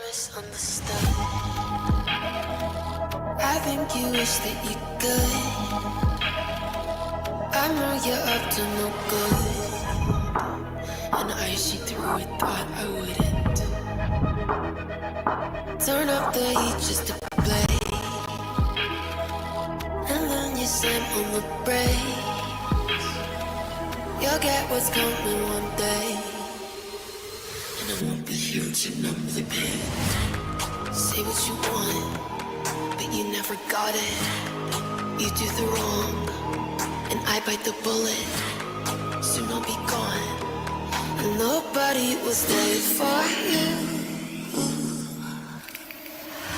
Misunderstood. I think you wish that you could. I know you're up to no good, and I see through it, thought I wouldn't. Turn up the heat just to play, and then you slam on the brakes. You'll get what's coming one day, and I won't be here to numb the pain. Say what you want, but you never got it. You do the wrong, and I bite the bullet. Soon I'll be gone, and nobody will stay for you.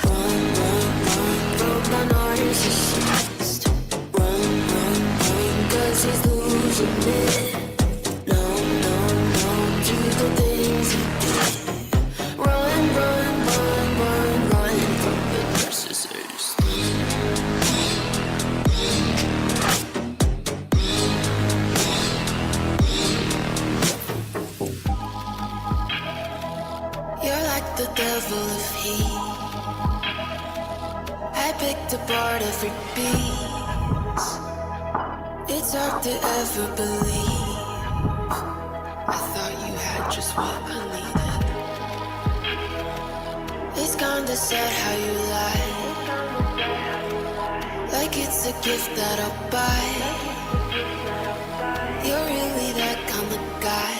Run, run, run, broke my narcissist. Run, run, run, 'cause he's losing it. No, no, no, do the things he did. Run, run, run, run, run from the narcissist. You're like the devil of heat. I picked apart every piece. It's hard to ever believe. I thought you had just what I needed. It's kinda sad how you lie, like it's a gift that I'll buy. You're really that kind of guy,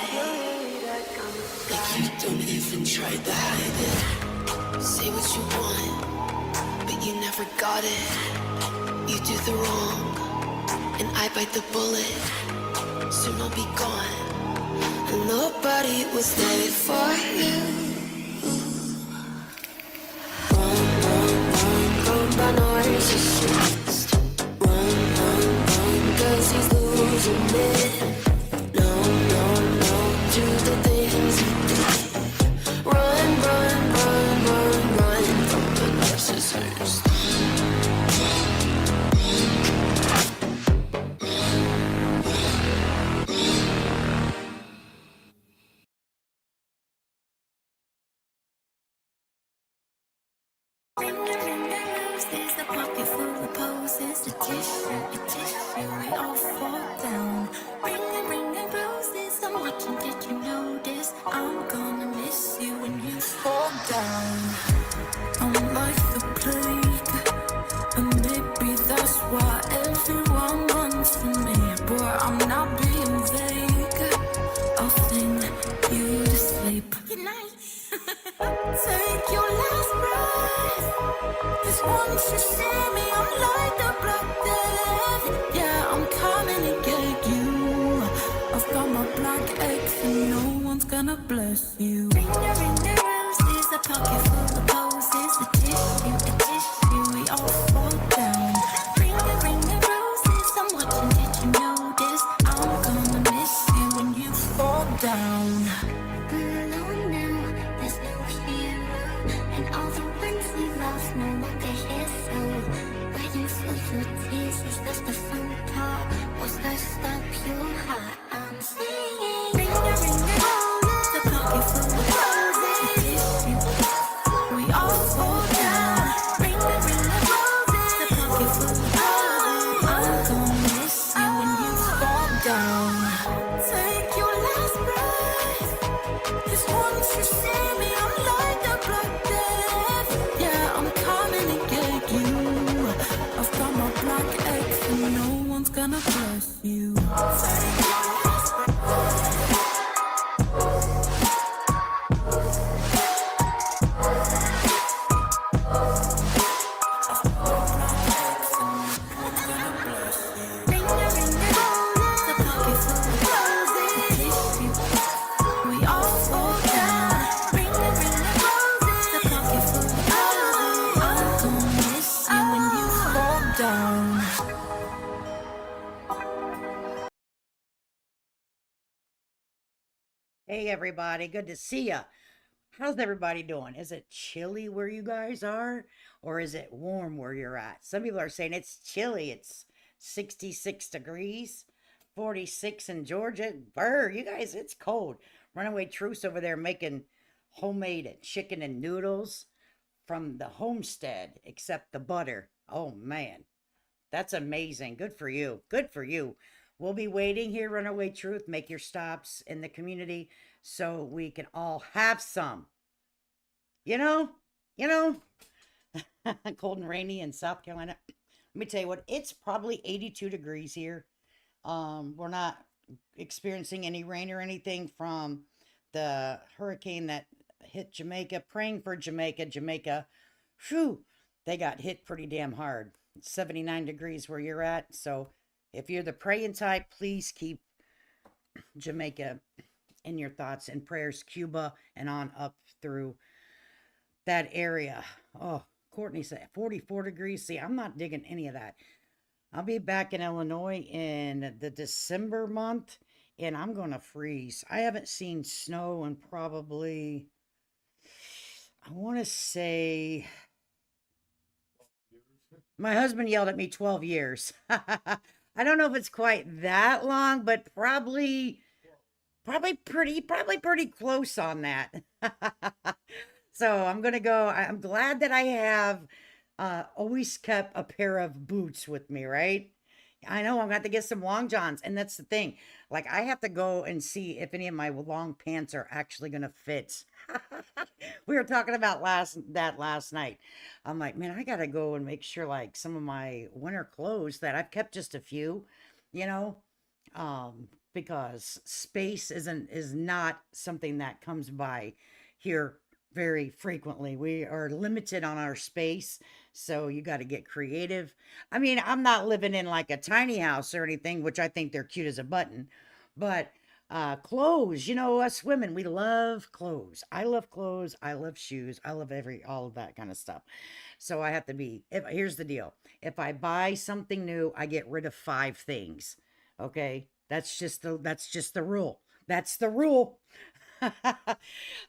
like you don't even try to hide it. Say what you want, but you never got it. You do the wrong, and I bite the bullet. Soon I'll be gone, and nobody will stay for you. Run, run, run, run by narcissist. Run, run, run, 'cause he's losing it. No, no, no, do the things he did. Run, run, run, run, run from the narcissist. There's the pocket full of poses, the tissue, we all fall down. Ring and roses, I'm watching, did you notice? I'm gonna miss you when you fall down. I'm like the plague, and maybe that's why everyone runs from me. But I'm not being vague, I'll sing you to sleep. Good night. Take your last breath, 'cause once you see me, I'm like the Black Death. Yeah, I'm coming to get you. I've got my black eggs and no one's gonna bless you. Ring the roses, a pocket full of poses, a tissue, we all fall down. Ring the roses, I'm watching, did you notice? I'm gonna miss you when you fall down. Alone now, there's no hero, and all the ones we lost no longer here. So waiting for your tears, is this the fun part? Was that stop your heart? I'm singing. Ring the roses, the pocket full of roses. We all fall down. Ring the roses, the pocket full of roses. I'm gonna miss you when you fall down. Take your last breath, 'cause once you see me, I'm like the Black Death. Yeah, I'm coming to get you. I've got my black eggs and no one's gonna bless you. Take your last breath. Ring the roses, the pocket full of roses. We all fall down. Ring the roses, the pocket full of roses. I'm gonna miss you when you fall down. Hey everybody, good to see ya. How's everybody doing? Is it chilly where you guys are? Or is it warm where you're at? Some people are saying it's chilly. It's 66 degrees, 46 in Georgia. Brr, you guys, it's cold. Runaway Truce over there making homemade chicken and noodles from the homestead, except the butter. Oh man, that's amazing. Good for you. Good for you. We'll be waiting here, Runaway Truth. Make your stops in the community so we can all have some. You know, you know, cold and rainy in South Carolina. Let me tell you what, it's probably 82 degrees here. We're not experiencing any rain or anything from the hurricane that hit Jamaica. Praying for Jamaica. Jamaica, whew, they got hit pretty damn hard. It's 79 degrees where you're at. So if you're the praying type, please keep Jamaica in your thoughts and prayers. Cuba and on up through that area. Oh, Courtney said 44 degrees. See, I'm not digging any of that. I'll be back in Illinois in the December month, and I'm going to freeze. I haven't seen snow in probably, I want to say, my husband yelled at me 12 years. I don't know if it's quite that long, but probably pretty close on that. So I'm gonna go. I'm glad that I have always kept a pair of boots with me, right? I know I'm gonna have to get some long johns, and that's the thing. Like I have to go and see if any of my long pants are actually gonna fit. We were talking about last night. I'm like, man, I gotta go and make sure like some of my winter clothes that I've kept just a few, you know, because space is not something that comes by here very frequently. We are limited on our space, so you got to get creative. I mean, I'm not living in like a tiny house or anything, which I think they're cute as a button, but clothes, you know, us women, we love clothes. I love clothes. I love shoes. I love all of that kind of stuff. So I have to be, here's the deal. If I buy something new, I get rid of 5 things. Okay? That's just the rule. That's the rule. I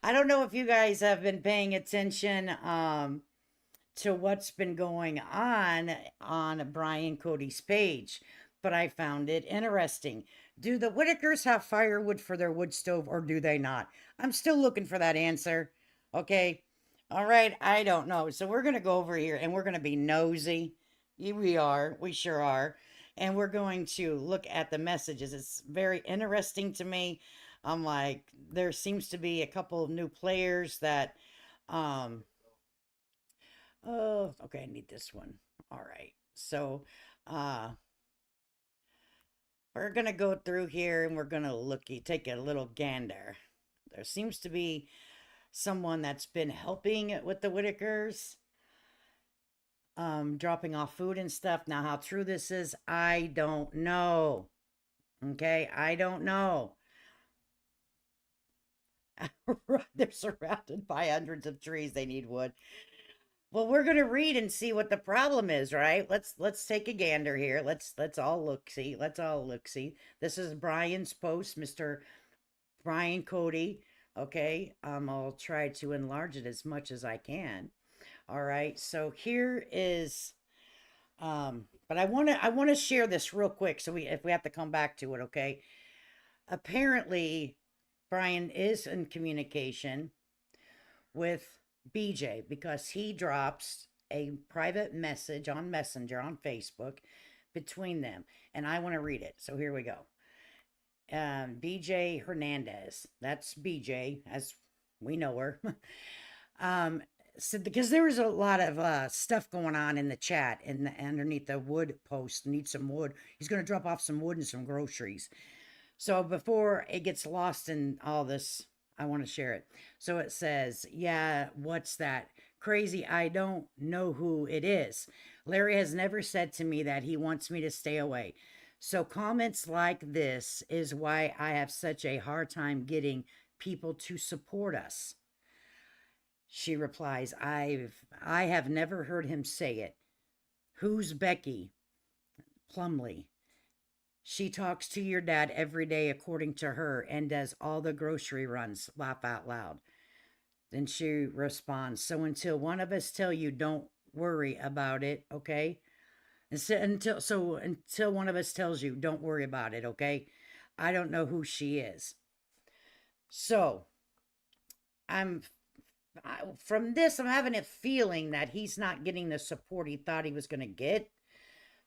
don't know if you guys have been paying attention to what's been going on Brian Cody's page, but I found it interesting. Do the Whittakers have firewood for their wood stove or do they not? I'm still looking for that answer. Okay. All right. I don't know. So we're going to go over here and we're going to be nosy. We are. We sure are. And we're going to look at the messages. It's very interesting to me. I'm like, there seems to be a couple of new players that, oh, okay, I need this one. All right. So, we're going to go through here and we're going to take a little gander. There seems to be someone that's been helping with the Whittakers, dropping off food and stuff. Now, how true this is, I don't know. Okay, I don't know. They're surrounded by hundreds of trees. They need wood. Well, we're gonna read and see what the problem is, right? Let's take a gander here. Let's all look see. Let's all look see. This is Brian's post, Mr. Brian Cody. Okay, I'll try to enlarge it as much as I can. All right, so here is, but I wanna share this real quick. So if we have to come back to it, okay? Apparently, Brian is in communication with BJ because he drops a private message on Messenger on Facebook between them. And I want to read it. So here we go. BJ Hernandez. That's BJ, as we know her. So because there was a lot of stuff going on in the chat and underneath the wood post. Need some wood. He's going to drop off some wood and some groceries. So before it gets lost in all this, I want to share it. So it says, yeah, what's that? Crazy, I don't know who it is. Larry has never said to me that he wants me to stay away. So comments like this is why I have such a hard time getting people to support us. She replies, I have never heard him say it. Who's Becky? Plumley. She talks to your dad every day, according to her, and does all the grocery runs. Laugh out loud. Then she responds, so until one of us tell you, don't worry about it, okay? Until one of us tells you, don't worry about it, okay? I don't know who she is. So, I'm from this, I'm having a feeling that he's not getting the support he thought he was going to get.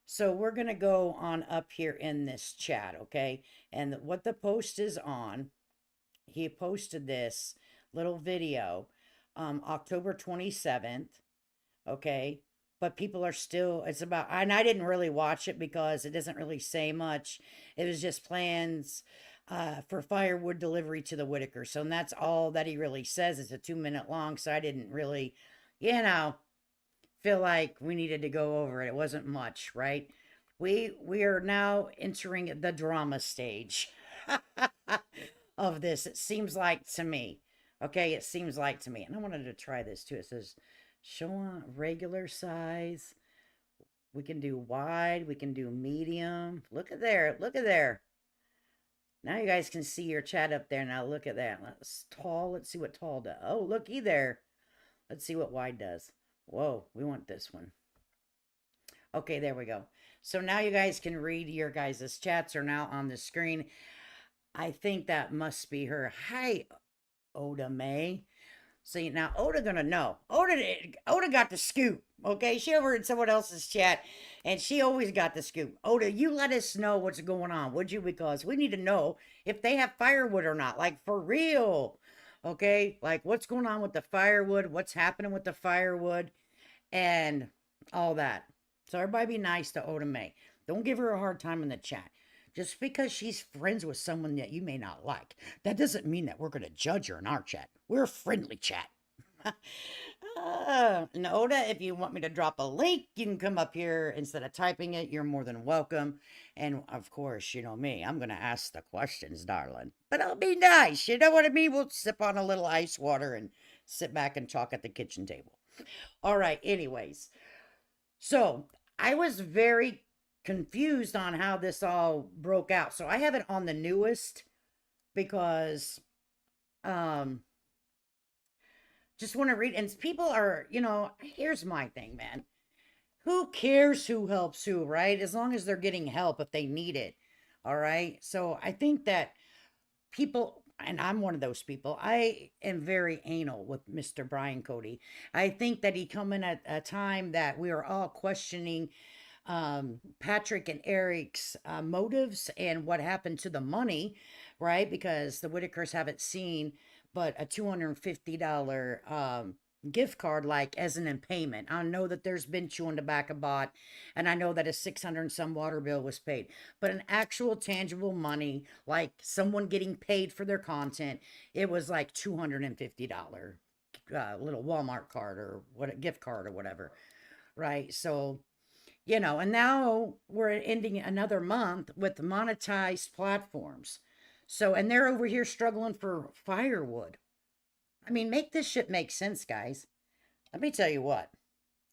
So we're going to go on up here in this chat, okay? And what the post is on, he posted this little video October 27th, okay? But people are still, it's about, and I didn't really watch it because it doesn't really say much. It was just plans for firewood delivery to the Whittaker. So and that's all that he really says. It's a 2 minute long. So I didn't really, you know, feel like we needed to go over it. It wasn't much, right? We are now entering the drama stage of this. It seems like to me. Okay, it seems like to me. And I wanted to try this too. It says show on regular size. We can do wide, we can do medium. Look at there. Look at there. Now you guys can see your chat up there. Now look at that. Let's tall. Let's see what tall does. Oh, looky there. Let's see what wide does. Whoa, we want this one. Okay, there we go. So now you guys can read your guys' chats are now on the screen. I think that must be her. Hi, Oda May. See, now Oda gonna know. Oda got the scoop, okay? She overheard someone else's chat, and she always got the scoop. Oda, you let us know what's going on, would you? Because we need to know if they have firewood or not, like for real, okay? Like what's going on with the firewood, what's happening with the firewood, and all that. So everybody be nice to Oda May. Don't give her a hard time in the chat. Just because she's friends with someone that you may not like, that doesn't mean that we're going to judge her in our chat. We're a friendly chat. And Oda, if you want me to drop a link, you can come up here instead of typing it. You're more than welcome. And of course, you know me, I'm going to ask the questions, darling. But I'll be nice. You know what I mean? We'll sip on a little ice water and sit back and talk at the kitchen table. All right. Anyways, so I was very confused on how this all broke out. So I have it on the newest because just want to read, and people are, here's my thing, man. Who cares who helps who, right? As long as they're getting help if they need it. All right. So I think that people, and I'm one of those people, I am very anal with Mr. Brian Cody. I think that he come in at a time that we are all questioning Patrick and Eric's motives and what happened to the money, right? Because the Whittakers haven't seen but a $250 gift card like as an in payment. I know that there's been chewing tobacco bought, and I know that a 600 and some water bill was paid, but an actual tangible money, like someone getting paid for their content, it was like $250 little Walmart card or what a gift card or whatever, right? So and now we're ending another month with monetized platforms. So, and they're over here struggling for firewood. I mean, make this shit make sense, guys. Let me tell you what.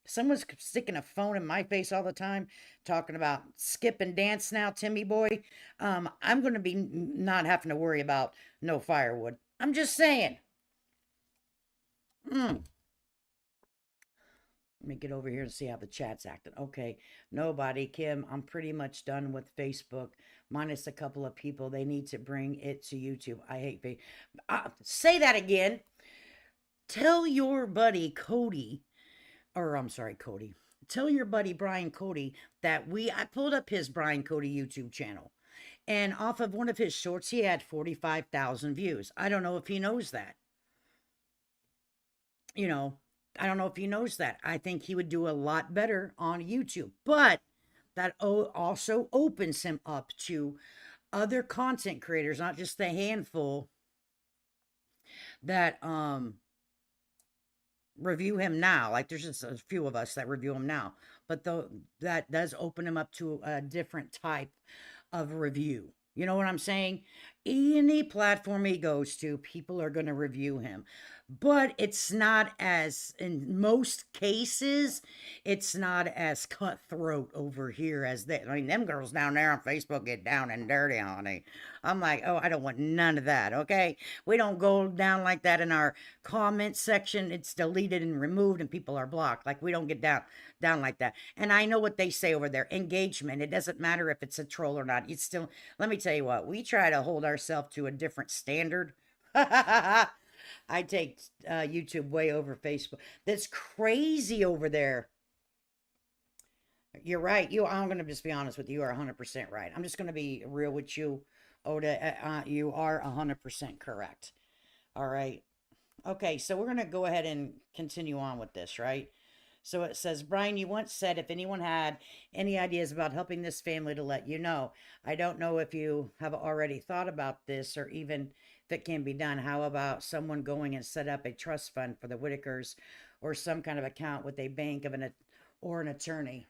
Someone's sticking a phone in my face all the time, talking about skip and dance now, Timmy boy. I'm going to be not having to worry about no firewood. I'm just saying. Let me get over here and see how the chat's acting. Okay, nobody. Kim, I'm pretty much done with Facebook, minus a couple of people. They need to bring it to YouTube. I hate Facebook. Say that again. Tell your buddy Cody, or I'm sorry, Cody. Tell your buddy Brian Cody that I pulled up his Brian Cody YouTube channel. And off of one of his shorts, he had 45,000 views. I don't know if he knows that. I don't know if he knows that. I think he would do a lot better on YouTube. But that also opens him up to other content creators, not just the handful that review him now. Like there's just a few of us that review him now. But that does open him up to a different type of review. You know what I'm saying? Any platform he goes to, people are going to review him. But it's not as, in most cases, it's not as cutthroat over here as that. I mean, them girls down there on Facebook get down and dirty, honey. I'm like, oh, I don't want none of that, okay? We don't go down like that in our comment section. It's deleted and removed and people are blocked. Like, we don't get down like that. And I know what they say over there, engagement. It doesn't matter if it's a troll or not. It's still, let me tell you what, we try to hold ourselves to a different standard. I take YouTube way over Facebook. That's crazy over there. You're right. I'm going to just be honest with you. You are 100% right. I'm just going to be real with you, Oda. You are 100% correct. All right. Okay, so we're going to go ahead and continue on with this, right? So it says, Brian, you once said if anyone had any ideas about helping this family to let you know. I don't know if you have already thought about this or even if it can be done. How about someone going and set up a trust fund for the Whittakers or some kind of account with a bank or an attorney?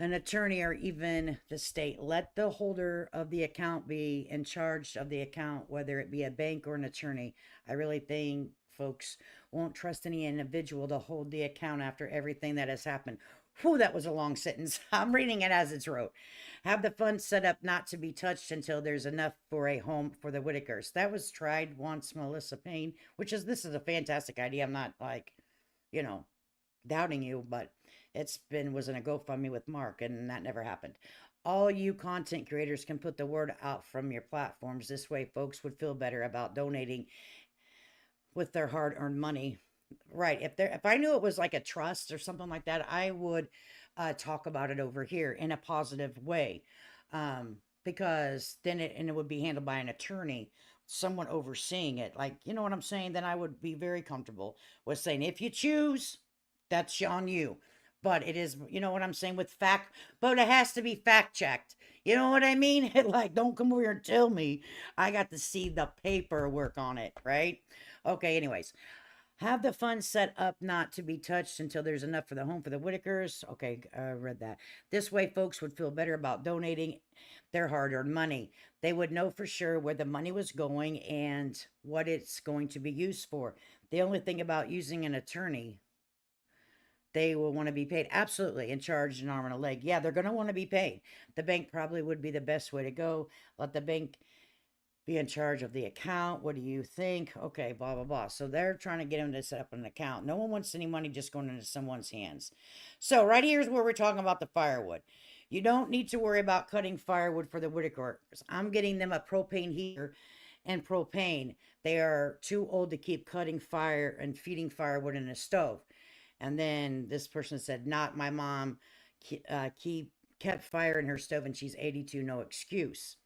An attorney or even the state. Let the holder of the account be in charge of the account, whether it be a bank or an attorney. I really think folks won't trust any individual to hold the account after everything that has happened. Whew, that was a long sentence. I'm reading it as it's wrote. Have the fund set up not to be touched until there's enough for a home for the Whittakers. That was tried once, Melissa Payne, this is a fantastic idea. I'm not like, you know, doubting you, but was in a GoFundMe with Mark, and that never happened. All you content creators can put the word out from your platforms. This way, folks would feel better about donating with their hard-earned money. Right. If I knew it was like a trust or something like that, I would talk about it over here in a positive way, because then it would be handled by an attorney, someone overseeing it. Like, you know what I'm saying? Then I would be very comfortable with saying, if you choose, that's on you. But it is, you know what I'm saying, with fact, but it has to be fact checked. You know what I mean? Like, don't come over here and tell me. I got to see the paperwork on it, right? Okay, anyways. Have the fund set up not to be touched until there's enough for the home for the Whittakers. Okay, I read that. This way, folks would feel better about donating their hard-earned money. They would know for sure where the money was going and what it's going to be used for. The only thing about using an attorney, they will want to be paid. Absolutely. And charged an arm and a leg. Yeah, they're going to want to be paid. The bank probably would be the best way to go. Let the bank be in charge of the account. What do you think? Okay, blah, blah, blah. So they're trying to get him to set up an account. No one wants any money just going into someone's hands. So right here is where we're talking about the firewood. You don't need to worry about cutting firewood for the Whittakers. I'm getting them a propane heater and propane. They are too old to keep cutting fire and feeding firewood in a stove. And then this person said, not my mom kept fire in her stove and she's 82, no excuse.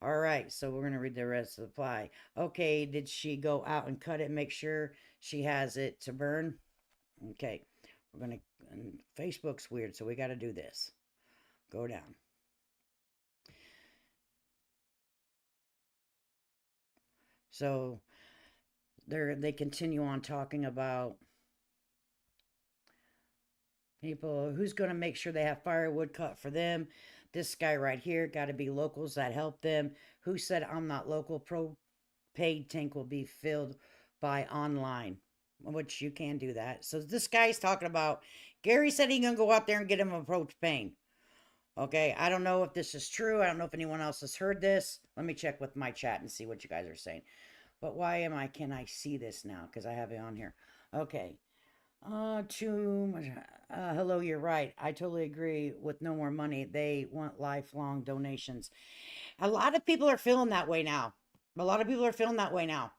All right, so we're going to read the rest of the reply. Okay, did she go out and cut it and make sure she has it to burn? Okay, we're going to, Facebook's weird, so we got to do this. Go down. So they continue on talking about people who's going to make sure they have firewood cut for them. This guy right here, got to be locals that help them. Who said I'm not local? Paid tank will be filled by online, which you can do that. So this guy's talking about, Gary said he's going to go out there and get him a propane. Okay, I don't know if this is true. I don't know if anyone else has heard this. Let me check with my chat and see what you guys are saying. But can I see this now? Because I have it on here. Okay. Too much. Hello, you're right. I totally agree with no more money. They want lifelong donations. A lot of people are feeling that way now. A lot of people are feeling that way now.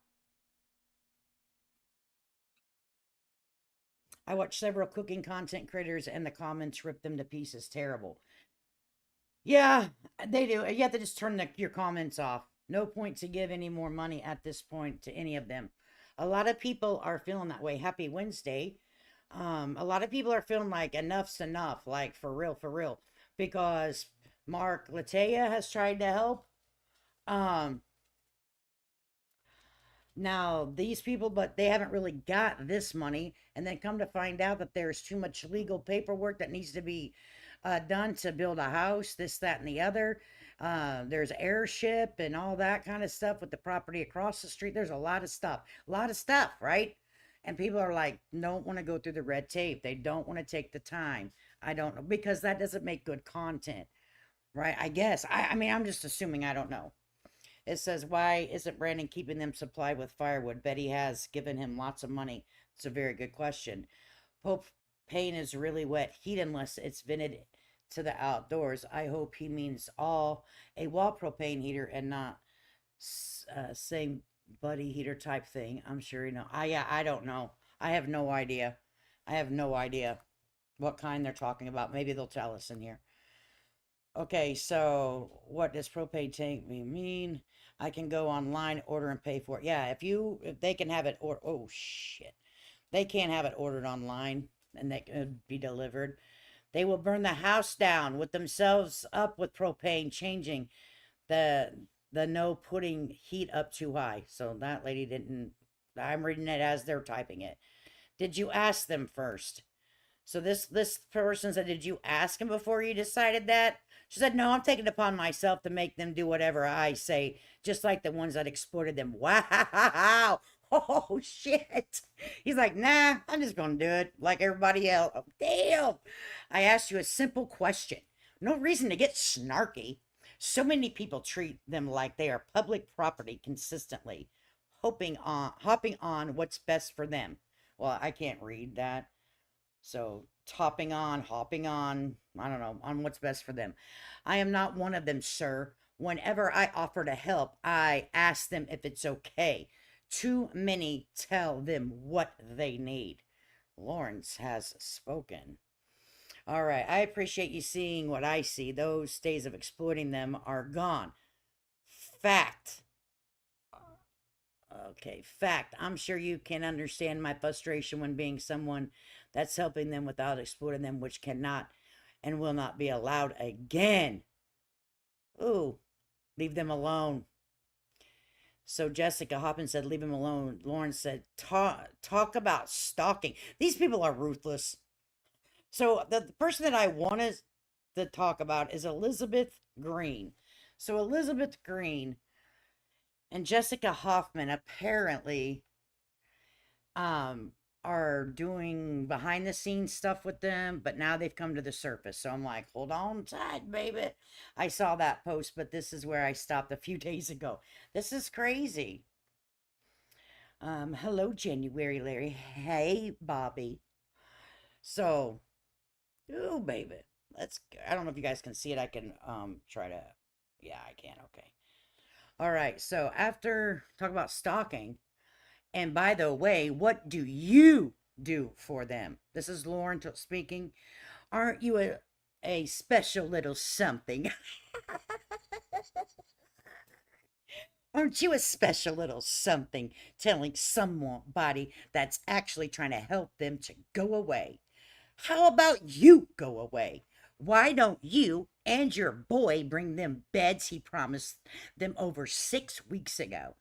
I watched several cooking content creators and the comments rip them to pieces. Terrible. Yeah, they do. You have to just turn your comments off. No point to give any more money at this point to any of them. A lot of people are feeling that way. Happy Wednesday. A lot of people are feeling like enough's enough, like for real, because Mark Latea has tried to help. Now these people, but they haven't really got this money, and then come to find out that there's too much legal paperwork that needs to be done to build a house, this, that, and the other. There's airship and all that kind of stuff with the property across the street. There's a lot of stuff, right? And people are like, don't want to go through the red tape. They don't want to take the time. I don't know, because that doesn't make good content, right? I guess. I mean, I'm just assuming. I don't know. It says, why isn't Brandon keeping them supplied with firewood? Betty has given him lots of money. It's a very good question. Pope Payne is really wet heat unless it's vented to the outdoors. I hope he means a wall propane heater and not same buddy heater type thing. I'm sure you know. I don't know. I have no idea. I have no idea what kind they're talking about. Maybe they'll tell us in here. Okay, so what does propane tank mean? I can go online, order and pay for it. Yeah, if they can have it or oh shit. They can't have it ordered online and they could be delivered. They will burn the house down with themselves up with propane, changing the no putting heat up too high. So that lady didn't. I'm reading it as they're typing it. Did you ask them first? So this person said, did you ask him before you decided that? She said, no, I'm taking it upon myself to make them do whatever I say, just like the ones that exploited them. Wow. Oh shit. He's like, nah, I'm just gonna do it like everybody else. Oh, damn. I asked you a simple question. No reason to get snarky. So many people treat them like they are public property consistently, hopping on what's best for them. Well, I can't read that. So hopping on, I don't know, on what's best for them. I am not one of them, sir. Whenever I offer to help, I ask them if it's okay. Too many tell them what they need. Lawrence has spoken. All right, I appreciate you seeing what I see. Those days of exploiting them are gone. Fact. Okay, fact. I'm sure you can understand my frustration when being someone that's helping them without exploiting them, which cannot and will not be allowed again. Ooh, leave them alone. So Jessica Hoppin said, leave him alone. Lauren said, talk about stalking. These people are ruthless. So the person that I wanted to talk about is Elizabeth Green. So Elizabeth Green and Jessica Hoffman apparently are doing behind the scenes stuff with them, but now they've come to the surface. So I'm like, hold on tight, baby. I saw that post, but this is where I stopped a few days ago. This is crazy. Hello, January Larry. Hey, Bobby. So, ooh, baby. I don't know if you guys can see it. I can try to, yeah, I can. Okay. All right. So after talk about stalking, and by the way, what do you do for them? This is Lauren speaking. Aren't you a special little something? Aren't you a special little something telling somebody that's actually trying to help them to go away? How about you go away? Why don't you and your boy bring them beds he promised them over 6 weeks ago?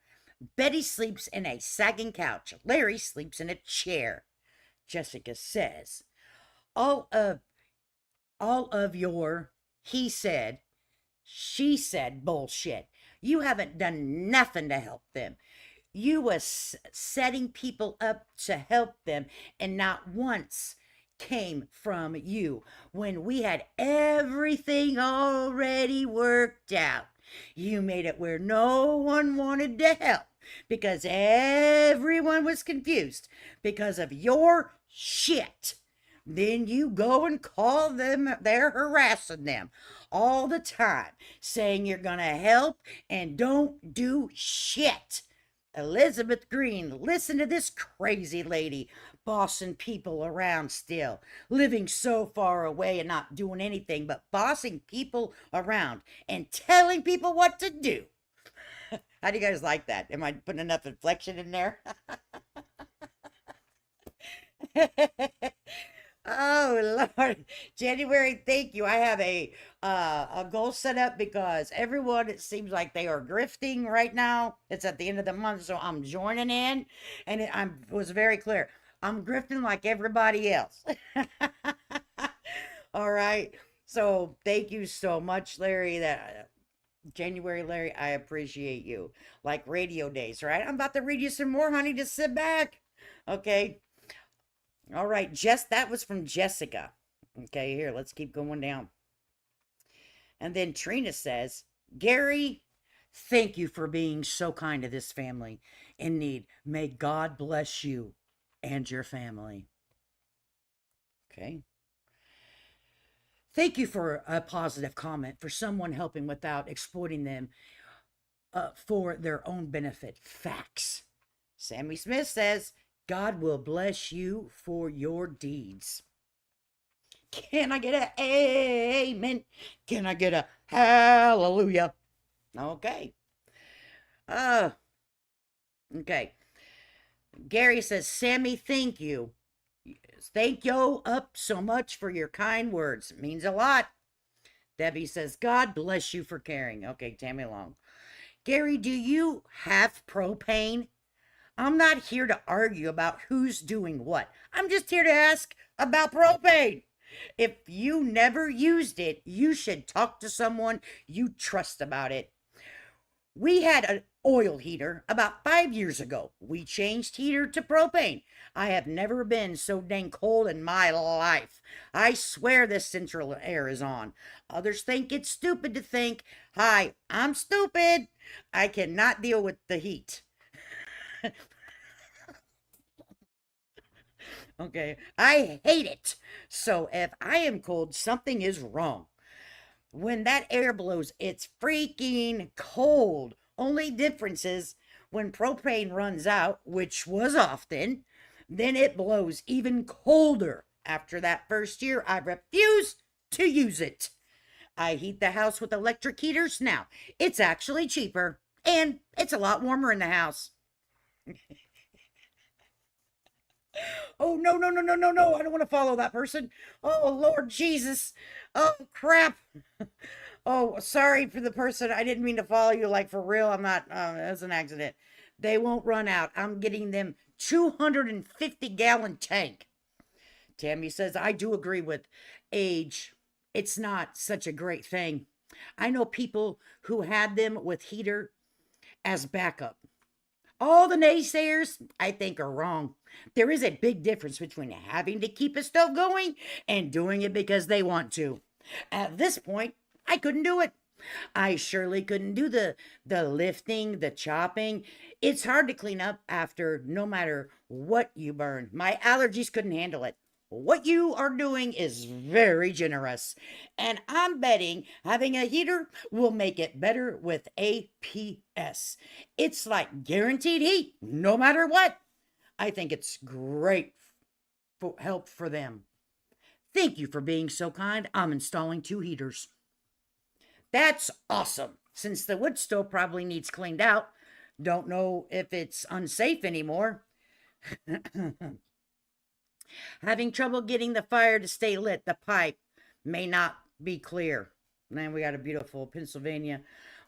Betty sleeps in a sagging couch. Larry sleeps in a chair. Jessica says, all of your he said, she said bullshit. You haven't done nothing to help them. You was setting people up to help them, and not once came from you when we had everything already worked out. You made it where no one wanted to help because everyone was confused because of your shit. Then you go and call them, they're harassing them all the time, saying you're going to help and don't do shit. Elizabeth Green, listen to this crazy lady bossing people around still, living so far away and not doing anything but bossing people around and telling people what to do. How do you guys like that? Am I putting enough inflection in there? Oh Lord, January, thank you. I have a goal set up because everyone, it seems like they are grifting right now. It's at the end of the month, so I'm joining in, and I was very clear. I'm grifting like everybody else. All right. So thank you so much, Larry. That January, Larry, I appreciate you. Like radio days, right? I'm about to read you some more, honey. Just sit back. Okay. All right, that was from Jessica. Okay, here, let's keep going down. And then Trina says, Gary, thank you for being so kind to this family in need. May God bless you and your family. Okay. Thank you for a positive comment for someone helping without exploiting them. for their own benefit. Facts. Sammy Smith says, God will bless you for your deeds. Can I get a amen? Can I get a hallelujah? Okay. Uh, okay. Gary says, Sammy, thank you. Thank you up so much for your kind words. It means a lot. Debbie says, God bless you for caring. Okay, Tammy Long. Gary, do you have propane? I'm not here to argue about who's doing what. I'm just here to ask about propane. If you never used it, you should talk to someone you trust about it. We had an oil heater about 5 years ago. We changed heater to propane. I have never been so dang cold in my life. I swear this central air is on. Others think it's stupid to think, hi, I'm stupid. I cannot deal with the heat. Okay, I hate it. So if I am cold, something is wrong. When that air blows, it's freaking cold. Only difference is when propane runs out, which was often, then it blows even colder. After that first year, I refuse to use it. I heat the house with electric heaters now. It's actually cheaper and it's a lot warmer in the house. Oh, no, no, no, no, no, no. I don't want to follow that person. Oh, Lord Jesus. Oh, crap. Oh, sorry for the person. I didn't mean to follow you. Like, for real. I'm not, that's an accident. They won't run out. I'm getting them 250-gallon tank. Tammy says, I do agree with age. It's not such a great thing. I know people who had them with heater as backup. All the naysayers, I think, are wrong. There is a big difference between having to keep a stove going and doing it because they want to. At this point, I couldn't do it. I surely couldn't do the lifting, the chopping. It's hard to clean up after no matter what you burn. My allergies couldn't handle it. What you are doing is very generous. And I'm betting having a heater will make it better with APS. It's like guaranteed heat, no matter what. I think it's great help for them. Thank you for being so kind. I'm installing 2 heaters. That's awesome. Since the wood stove probably needs cleaned out, don't know if it's unsafe anymore. Having trouble getting the fire to stay lit. The pipe may not be clear. And then we got a beautiful Pennsylvania.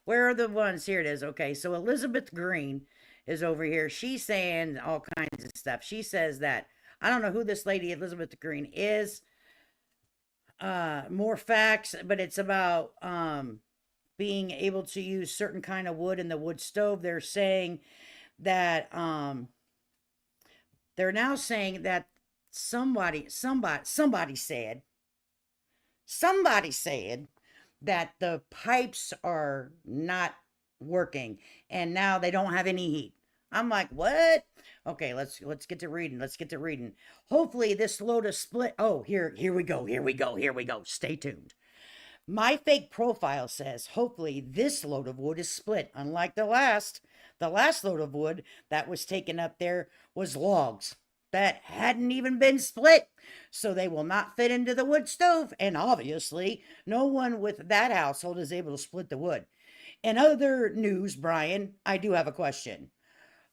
Where are the ones? Here it is. Okay, so Elizabeth Green is over here. She's saying all kinds of stuff. She says that, I don't know who this lady Elizabeth Green is. More facts, but it's about being able to use certain kind of wood in the wood stove. They're saying that they're now saying that somebody said that the pipes are not working and now they don't have any heat. I'm like, what? Okay, let's get to reading. Let's get to reading. Hopefully this load of split. Oh, here we go. Stay tuned. My fake profile says, hopefully this load of wood is split. Unlike the last load of wood that was taken up there was logs that hadn't even been split. So they will not fit into the wood stove. And obviously, no one with that household is able to split the wood. In other news, Brian, I do have a question.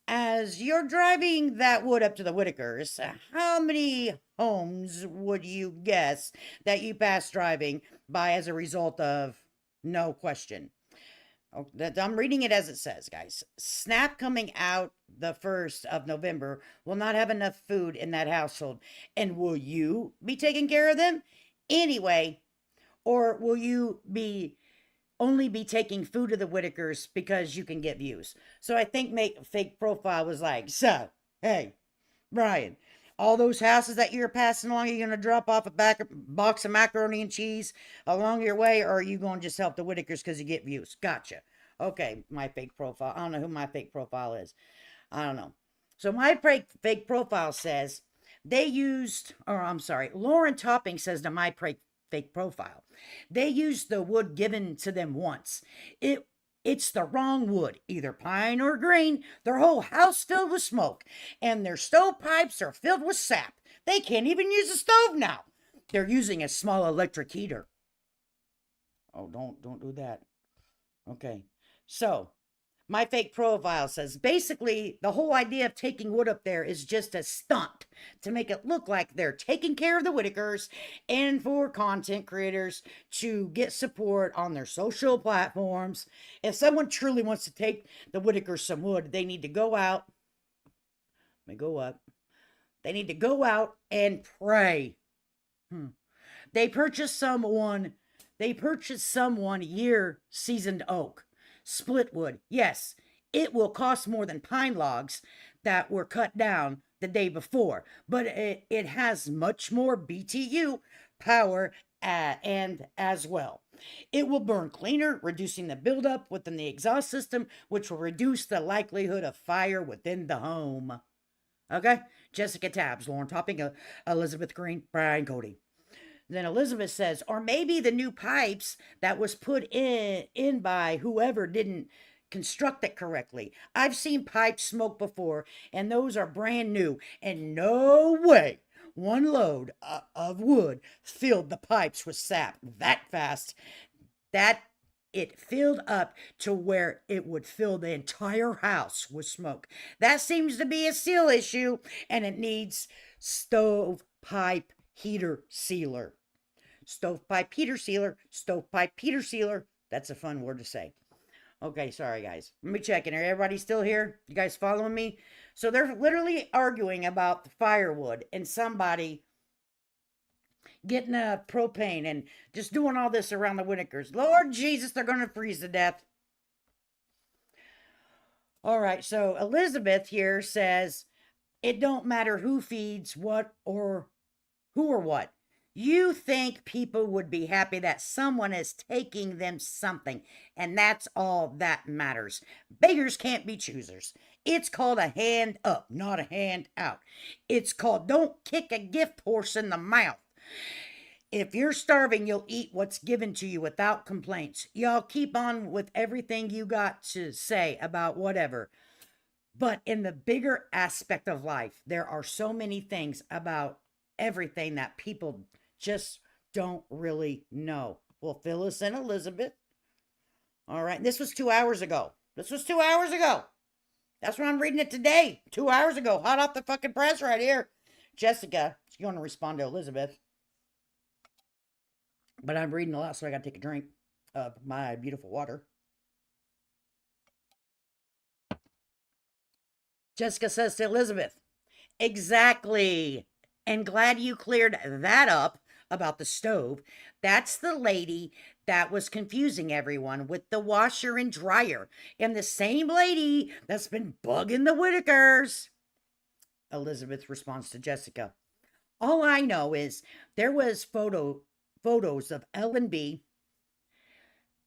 As you're driving that wood up to the Whittakers, how many homes would you guess that you passed driving by as a result of no question? Oh, I'm reading it as it says, guys. SNAP coming out the 1st of November will not have enough food in that household. And will you be taking care of them anyway? Or will you only be taking food to the Whittakers because you can get views? So I think fake profile was like, so, hey, Brian, all those houses that you're passing along, you're going to drop off a box of macaroni and cheese along your way, or are you going to just help the Whittakers because you get views? Gotcha. Okay, my fake profile. I don't know who my fake profile is. I don't know. So my fake profile says Lauren Topping says to my fake profile, they used the wood given to them once. It It's the wrong wood, either pine or green. Their whole house filled with smoke, and their stovepipes are filled with sap. They can't even use a stove now. They're using a small electric heater. Oh, don't do that. Okay. So, my fake profile says basically the whole idea of taking wood up there is just a stunt to make it look like they're taking care of the Whittakers and for content creators to get support on their social platforms. If someone truly wants to take the Whittakers some wood, they need to go out. Let me go up. They need to go out and pray. They purchased someone year seasoned oak. Split wood, yes, it will cost more than pine logs that were cut down the day before, but it has much more BTU power and as well. It will burn cleaner, reducing the buildup within the exhaust system, which will reduce the likelihood of fire within the home. Okay, Jessica Tabbs, Lauren Topping, Elizabeth Green, Brian Cody. Then Elizabeth says, or maybe the new pipes that was put in by whoever didn't construct it correctly. I've seen pipes smoke before, and those are brand new, and no way one load of wood filled the pipes with sap that fast that it filled up to where it would fill the entire house with smoke. That seems to be a seal issue, and it needs stovepipe heater sealer. Stovepipe heater sealer, stovepipe heater sealer. That's a fun word to say. Okay, sorry guys. Let me check in. Are everybody still here? You guys following me? So they're literally arguing about the firewood and somebody getting a propane and just doing all this around the Whittakers. Lord Jesus, they're going to freeze to death. All right, so Elizabeth here says, it don't matter who feeds what or who or what. You think people would be happy that someone is taking them something, and that's all that matters. Beggars can't be choosers. It's called a hand up, not a hand out. It's called don't kick a gift horse in the mouth. If you're starving, you'll eat what's given to you without complaints. Y'all keep on with everything you got to say about whatever. But in the bigger aspect of life, there are so many things about everything that people just don't really know. Well, Phyllis and Elizabeth. All right. This was 2 hours ago. That's when I'm reading it today. 2 hours ago. Hot off the fucking press right here. Jessica, she's going to respond to Elizabeth. But I'm reading a lot, so I got to take a drink of my beautiful water. Jessica says to Elizabeth, exactly. And glad you cleared that up about the stove. That's the lady that was confusing everyone with the washer and dryer. And the same lady that's been bugging the Whittakers. Elizabeth responds to Jessica. All I know is there was photos of L&B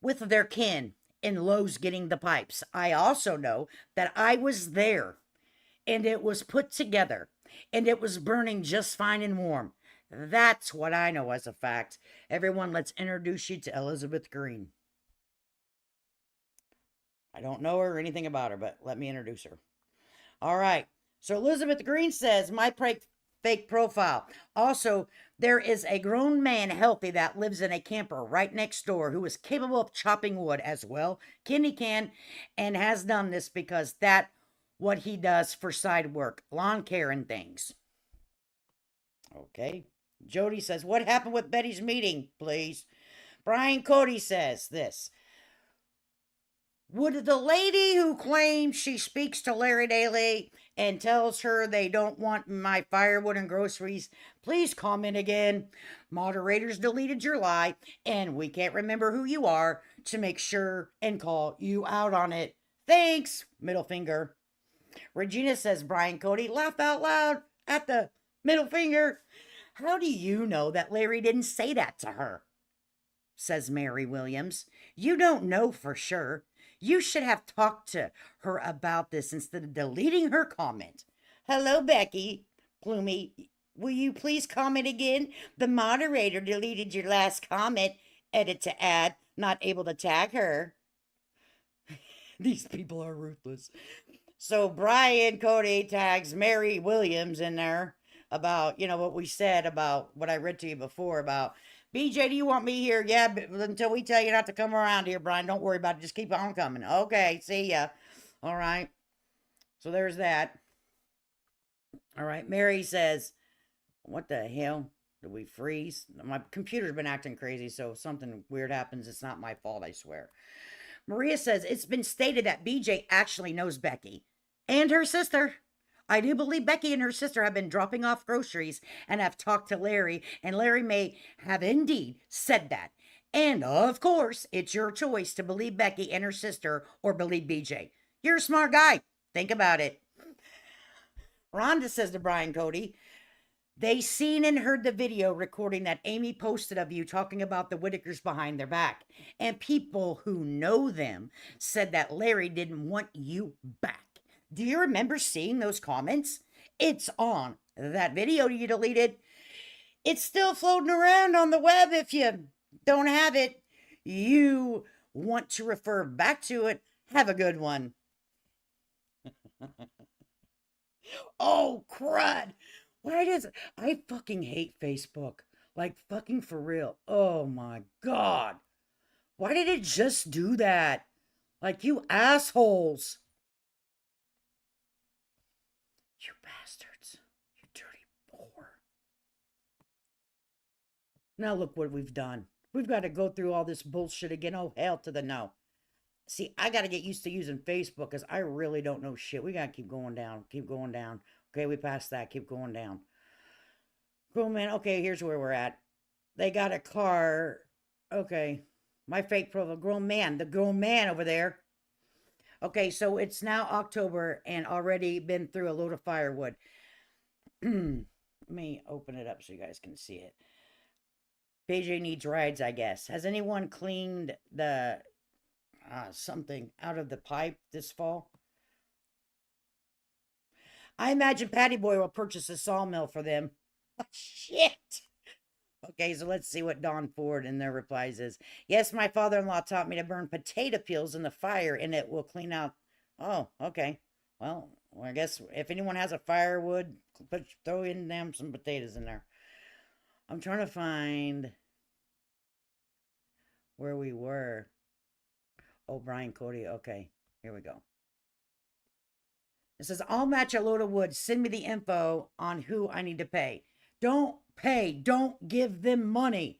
with their kin in Lowe's getting the pipes. I also know that I was there and it was put together and it was burning just fine and warm. That's what I know as a fact. Everyone, let's introduce you to Elizabeth Green. I don't know her or anything about her, but let me introduce her. All right. So Elizabeth Green says, my fake profile. Also, there is a grown man healthy that lives in a camper right next door who is capable of chopping wood as well. Kenny can and has done this because that's what he does for side work, lawn care and things. Okay. Jody says, what happened with Betty's meeting, please? Brian Cody says this. Would the lady who claims she speaks to Larry Daly and tells her they don't want my firewood and groceries, please comment again? Moderators deleted your lie, and we can't remember who you are to make sure and call you out on it. Thanks, middle finger. Regina says, Brian Cody, laugh out loud at the middle finger. How do you know that Larry didn't say that to her? Says Mary Williams. You don't know for sure. You should have talked to her about this instead of deleting her comment. Hello, Becky. Plumey, will you please comment again? The moderator deleted your last comment. Edit to add. Not able to tag her. These people are ruthless. So Brian Cody tags Mary Williams in there about, what we said about what I read to you before about BJ, do you want me here? Yeah, but until we tell you not to come around here, Brian, don't worry about it. Just keep on coming. Okay, see ya. All right. So there's that. All right. Mary says, what the hell? Did we freeze? My computer's been acting crazy, so if something weird happens, it's not my fault, I swear. Maria says, it's been stated that BJ actually knows Becky and her sister. I do believe Becky and her sister have been dropping off groceries and have talked to Larry, and Larry may have indeed said that. And of course, it's your choice to believe Becky and her sister or believe BJ. You're a smart guy. Think about it. Rhonda says to Brian Cody, they seen and heard the video recording that Amy posted of you talking about the Whittakers behind their back. And people who know them said that Larry didn't want you back. Do you remember seeing those comments? It's on that video you deleted. It's still floating around on the web if you don't have it. You want to refer back to it. Have a good one. Oh, crud. Why does I fucking hate Facebook? Like, fucking for real. Oh my God. Why did it just do that? Like, you assholes. You bastards. You dirty whore. Now look what we've done. We've got to go through all this bullshit again. Oh, hell to the no. See, I got to get used to using Facebook because I really don't know shit. We got to keep going down. Keep going down. Okay, we passed that. Keep going down. Grown man. Okay, here's where we're at. They got a car. Okay. My fake profile. Grown man. The grown man over there. Okay, so it's now October and already been through a load of firewood. Let me open it up so you guys can see it. BJ needs rides, I guess. Has anyone cleaned the something out of the pipe this fall? I imagine Patty Boy will purchase a sawmill for them. Shit. Okay, so let's see what Don Ford in their replies is. Yes, my father-in-law taught me to burn potato peels in the fire and it will clean out. Oh, okay. Well, I guess if anyone has a firewood, throw in them some potatoes in there. I'm trying to find where we were. Oh, Brian Cody. Okay, here we go. It says, I'll match a load of wood. Send me the info on who I need to pay. Don't pay. Don't give them money.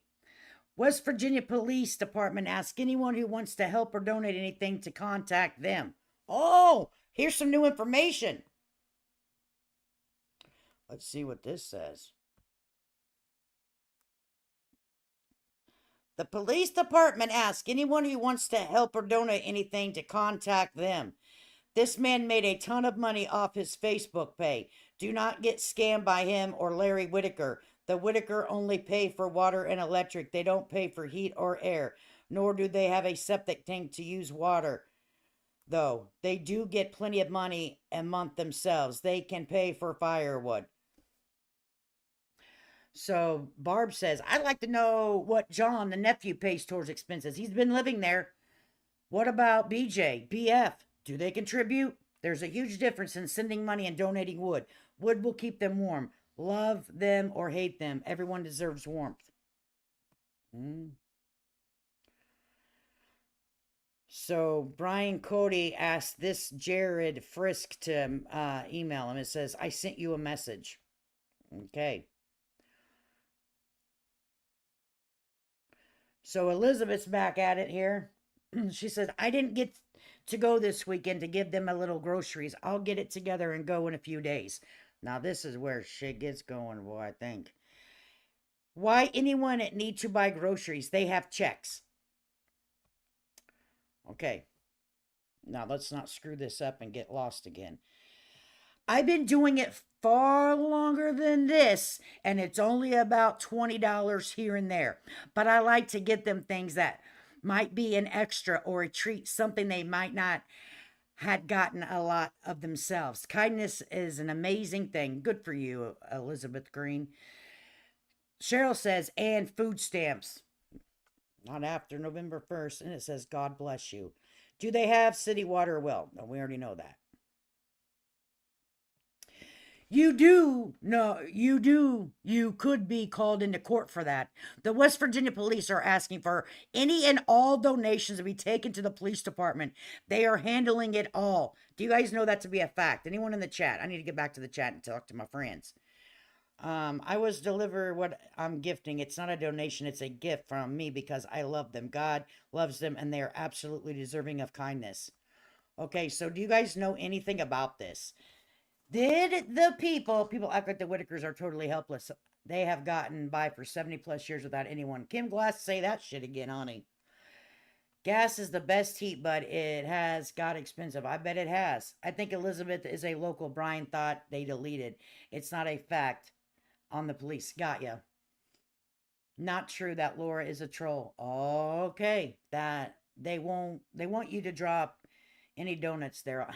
West Virginia Police Department asks anyone who wants to help or donate anything to contact them. Oh, here's some new information. Let's see what this says. The police department asks anyone who wants to help or donate anything to contact them. This man made a ton of money off his Facebook pay. Do not get scammed by him or Larry Whittaker. The Whittaker only pay for water and electric. They don't pay for heat or air, nor do they have a septic tank to use water. Though they do get plenty of money a month themselves. They can pay for firewood. So Barb says, I'd like to know what John, the nephew, pays towards expenses. He's been living there. What about BJ, BF? Do they contribute? There's a huge difference in sending money and donating wood. Wood will keep them warm. Love them or hate them. Everyone deserves warmth. So Brian Cody asked this Jared Frisk to email him. It says, I sent you a message. Okay. So Elizabeth's back at it here. She says, I didn't get to go this weekend to give them a little groceries. I'll get it together and go in a few days. Now this is where shit gets going, boy, I think. Why anyone need to buy groceries? They have checks. Okay. Now let's not screw this up and get lost again. I've been doing it far longer than this, and it's only about $20 here and there. But I like to get them things that might be an extra or a treat, something they might not had gotten a lot of themselves. Kindness is an amazing thing. Good for you, Elizabeth Green. Cheryl says, and food stamps. Not after November 1st. And it says, God bless you. Do they have city water? Well, no, we already know that. You do, no, you do, you could be called into court for that. The West Virginia police are asking for any and all donations to be taken to the police department. They are handling it all. Do you guys know that to be a fact? Anyone in the chat? I need to get back to the chat and talk to my friends. I was delivered what I'm gifting. It's not a donation, it's a gift from me because I love them. God loves them and they are absolutely deserving of kindness. Okay, so do you guys know anything about this? Did the people act like the Whittakers are totally helpless? They have gotten by for 70 plus years without anyone. Kim Glass, say that shit again, honey. Gas is the best heat, but it has got expensive. I bet it has. I think Elizabeth is a local. Brian thought they deleted. It's not a fact on the police. Got ya. Not true that Laura is a troll. Okay. That they want you to drop any donuts there.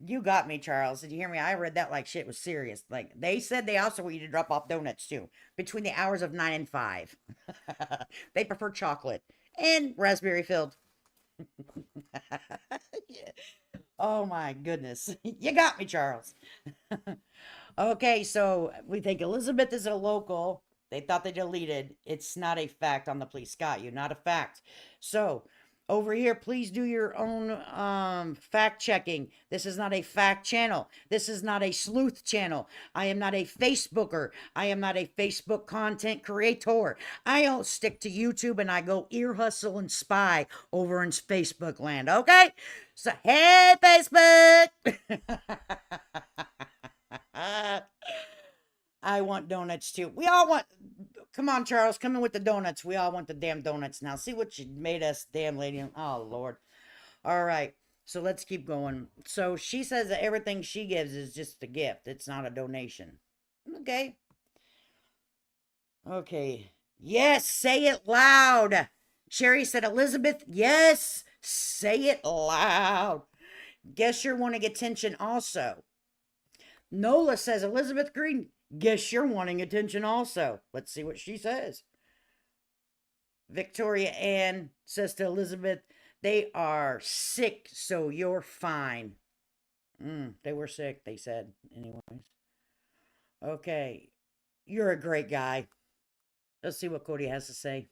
You got me, Charles. Did you hear me? I read that like shit was serious. Like, they said they also want you to drop off donuts, too, between the hours of 9 and 5. They prefer chocolate and raspberry filled. Yeah. Oh, my goodness. You got me, Charles. Okay, so we think Elizabeth is a local. They thought they deleted. It's not a fact on the police. Got you. Not a fact. So over here, please do your own fact checking. This is not a fact channel. This is not a sleuth channel. I am not a Facebooker. I am not a Facebook content creator. I don't stick to YouTube and I go ear hustle and spy over in Facebook land. Okay? So, hey, Facebook. I want donuts too. We all want. Come on, Charles. Come in with the donuts. We all want the damn donuts now. See what you made us, damn lady. Oh, Lord. All right. So let's keep going. So she says that everything she gives is just a gift. It's not a donation. Okay. Okay. Yes, say it loud. Sherry said, Elizabeth, yes, say it loud. Guess you're wanting attention also. Nola says, Elizabeth Green, guess you're wanting attention also. Let's see what she says. Victoria Ann says to Elizabeth, they are sick, so you're fine. They were sick, they said. Anyways. Okay. You're a great guy. Let's see what Cody has to say.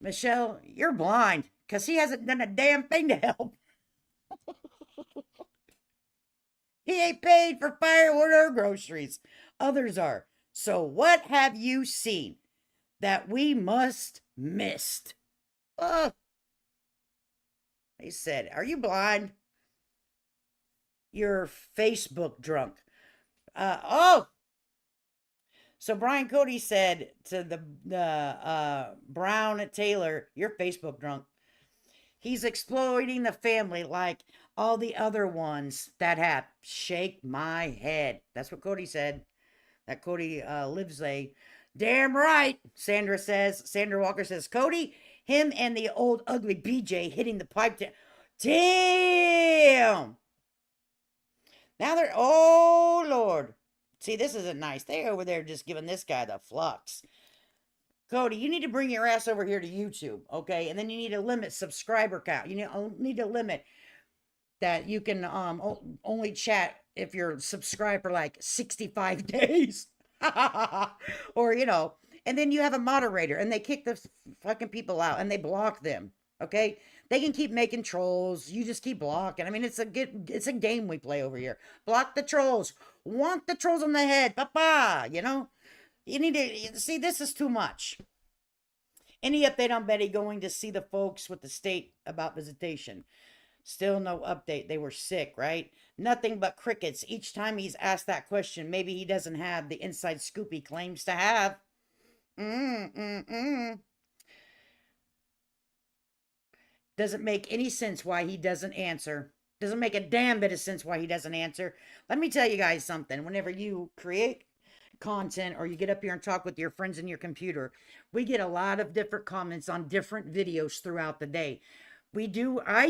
Michelle, you're blind because he hasn't done a damn thing to help. He ain't paid for firewood or groceries. Others are. So what have you seen that we must missed? Oh. They said, are you blind? You're Facebook drunk. So Brian Cody said to the Brown Taylor, you're Facebook drunk. He's exploiting the family like all the other ones that have. Shake my head. That's what Cody said. That Cody lives a damn right, Sandra says. Sandra Walker says, Cody, him and the old ugly BJ hitting the pipe down. Damn. Now they're, oh, Lord. See, this isn't nice. They're over there just giving this guy the flux. Cody, you need to bring your ass over here to YouTube, okay? And then you need to limit subscriber count. You need to limit that you can only chat if you're subscribed for like 65 days. Or, and then you have a moderator and they kick the fucking people out and they block them, okay? They can keep making trolls. You just keep blocking. I mean, it's a game we play over here. Block the trolls. Want the trolls on the head. Papa, You need to see, this is too much. Any update on Betty going to see the folks with the state about visitation? Still no update. They were sick, right? Nothing but crickets. Each time he's asked that question, maybe he doesn't have the inside scoop he claims to have. Doesn't make any sense why he doesn't answer. Doesn't make a damn bit of sense why he doesn't answer. Let me tell you guys something. Whenever you create content or you get up here and talk with your friends in your computer, we get a lot of different comments on different videos throughout the day. I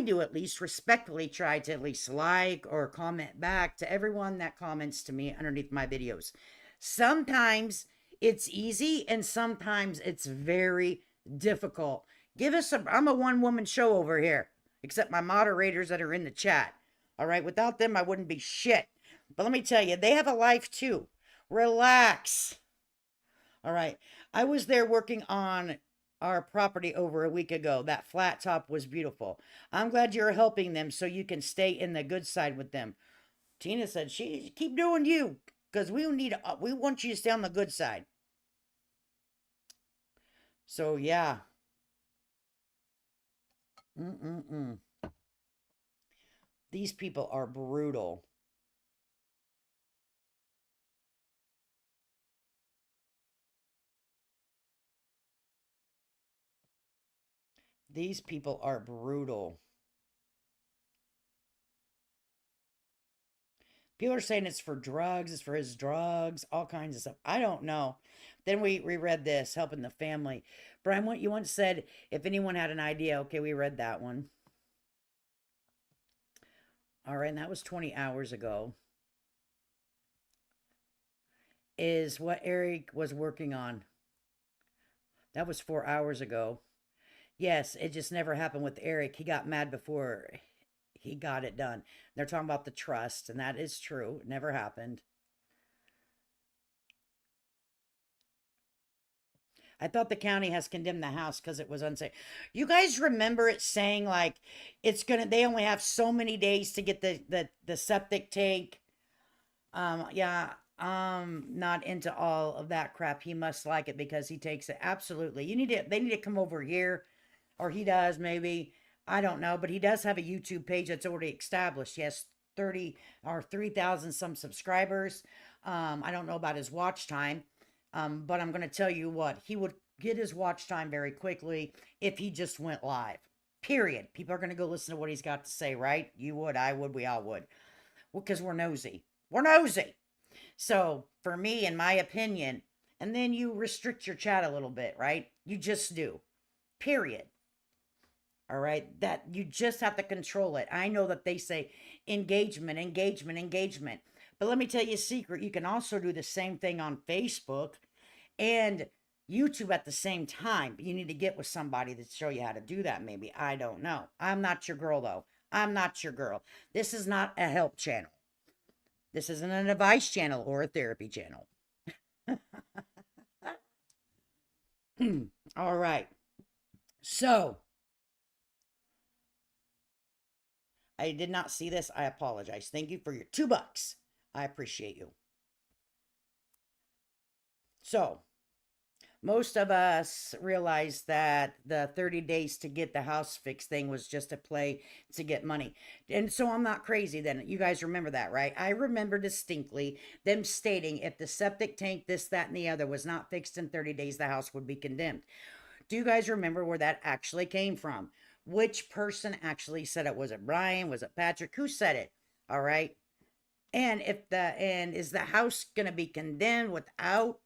do at least respectfully try to at least like or comment back to everyone that comments to me underneath my videos. Sometimes it's easy and sometimes it's very difficult Give us a, I'm a one woman show over here, except my moderators that are in the chat. All right. Without them, I wouldn't be shit. But let me tell you, they have a life too. Relax. All right. I was there working on our property over a week ago. That flat top was beautiful. I'm glad you're helping them so you can stay in the good side with them. Tina said, "She keep doing you because we want you to stay on the good side." So yeah. Mm-mm-mm. These people are brutal. These people are brutal. People are saying it's for drugs, it's for his drugs, all kinds of stuff. I don't know. Then we reread this, helping the family. Brian, what you once said, if anyone had an idea, okay, we read that one. All right, and that was 20 hours ago. Is what Eric was working on. That was 4 hours ago. Yes, it just never happened with Eric. He got mad before he got it done. They're talking about the trust, and that is true. It never happened. I thought the county has condemned the house because it was unsafe. You guys remember it saying like they only have so many days to get the septic tank. Yeah, not into all of that crap. He must like it because he takes it. Absolutely. They need to come over here, or he does maybe. I don't know, but he does have a YouTube page that's already established. He has 30 or 3,000 some subscribers. I don't know about his watch time. But I'm going to tell you what, he would get his watch time very quickly if he just went live. Period. People are going to go listen to what he's got to say, right? You would, I would, we all would. Well, because we're nosy. We're nosy. So, for me, in my opinion, and then you restrict your chat a little bit, right? You just do. Period. All right. That you just have to control it. I know that they say engagement, engagement, engagement. But let me tell you a secret. You can also do the same thing on Facebook and YouTube at the same time. But you need to get with somebody to show you how to do that, maybe. I don't know. I'm not your girl, though. I'm not your girl. This is not a help channel. This isn't an advice channel or a therapy channel. All right. So, I did not see this. I apologize. Thank you for your $2. I appreciate you. So, most of us realized that the 30 days to get the house fixed thing was just a play to get money. And so I'm not crazy then. You guys remember that, right? I remember distinctly them stating if the septic tank, this, that, and the other was not fixed in 30 days, the house would be condemned. Do you guys remember where that actually came from? Which person actually said it? Was it Brian? Was it Patrick? Who said it? All right. And is the house going to be condemned without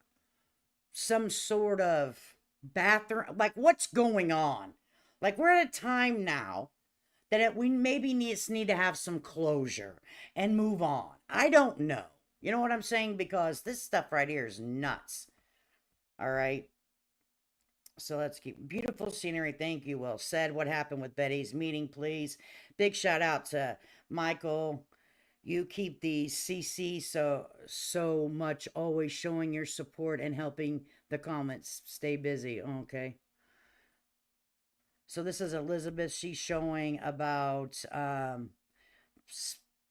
some sort of bathroom? Like, what's going on? Like, we're at a time now that we maybe need to have some closure and move on. I don't know. You know what I'm saying? Because this stuff right here is nuts. All right. So let's keep beautiful scenery. Thank you. Well said. What happened with Betty's meeting, please? Big shout out to Michael. You keep the CC so much, always showing your support and helping the comments. Stay busy. Okay. So this is Elizabeth. She's showing about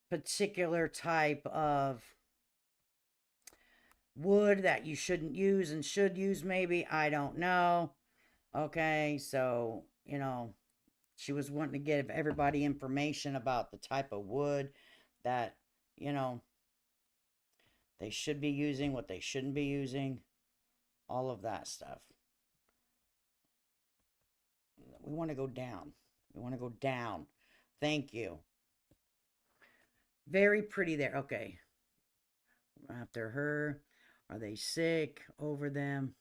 particular type of wood that you shouldn't use and should use, maybe. I don't know. Okay, so, she was wanting to give everybody information about the type of wood that, they should be using, what they shouldn't be using, all of that stuff. We want to go down. We want to go down. Thank you. Very pretty there. Okay. After her. Are they sick over them?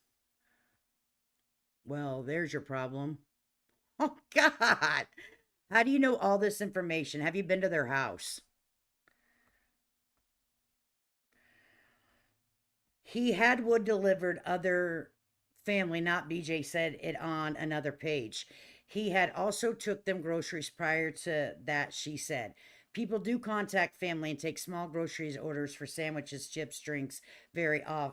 Well, there's your problem. Oh, God. How do you know all this information? Have you been to their house? He had wood delivered other family, not BJ, said it on another page. He had also took them groceries prior to that, she said. People do contact family and take small groceries orders for sandwiches, chips, drinks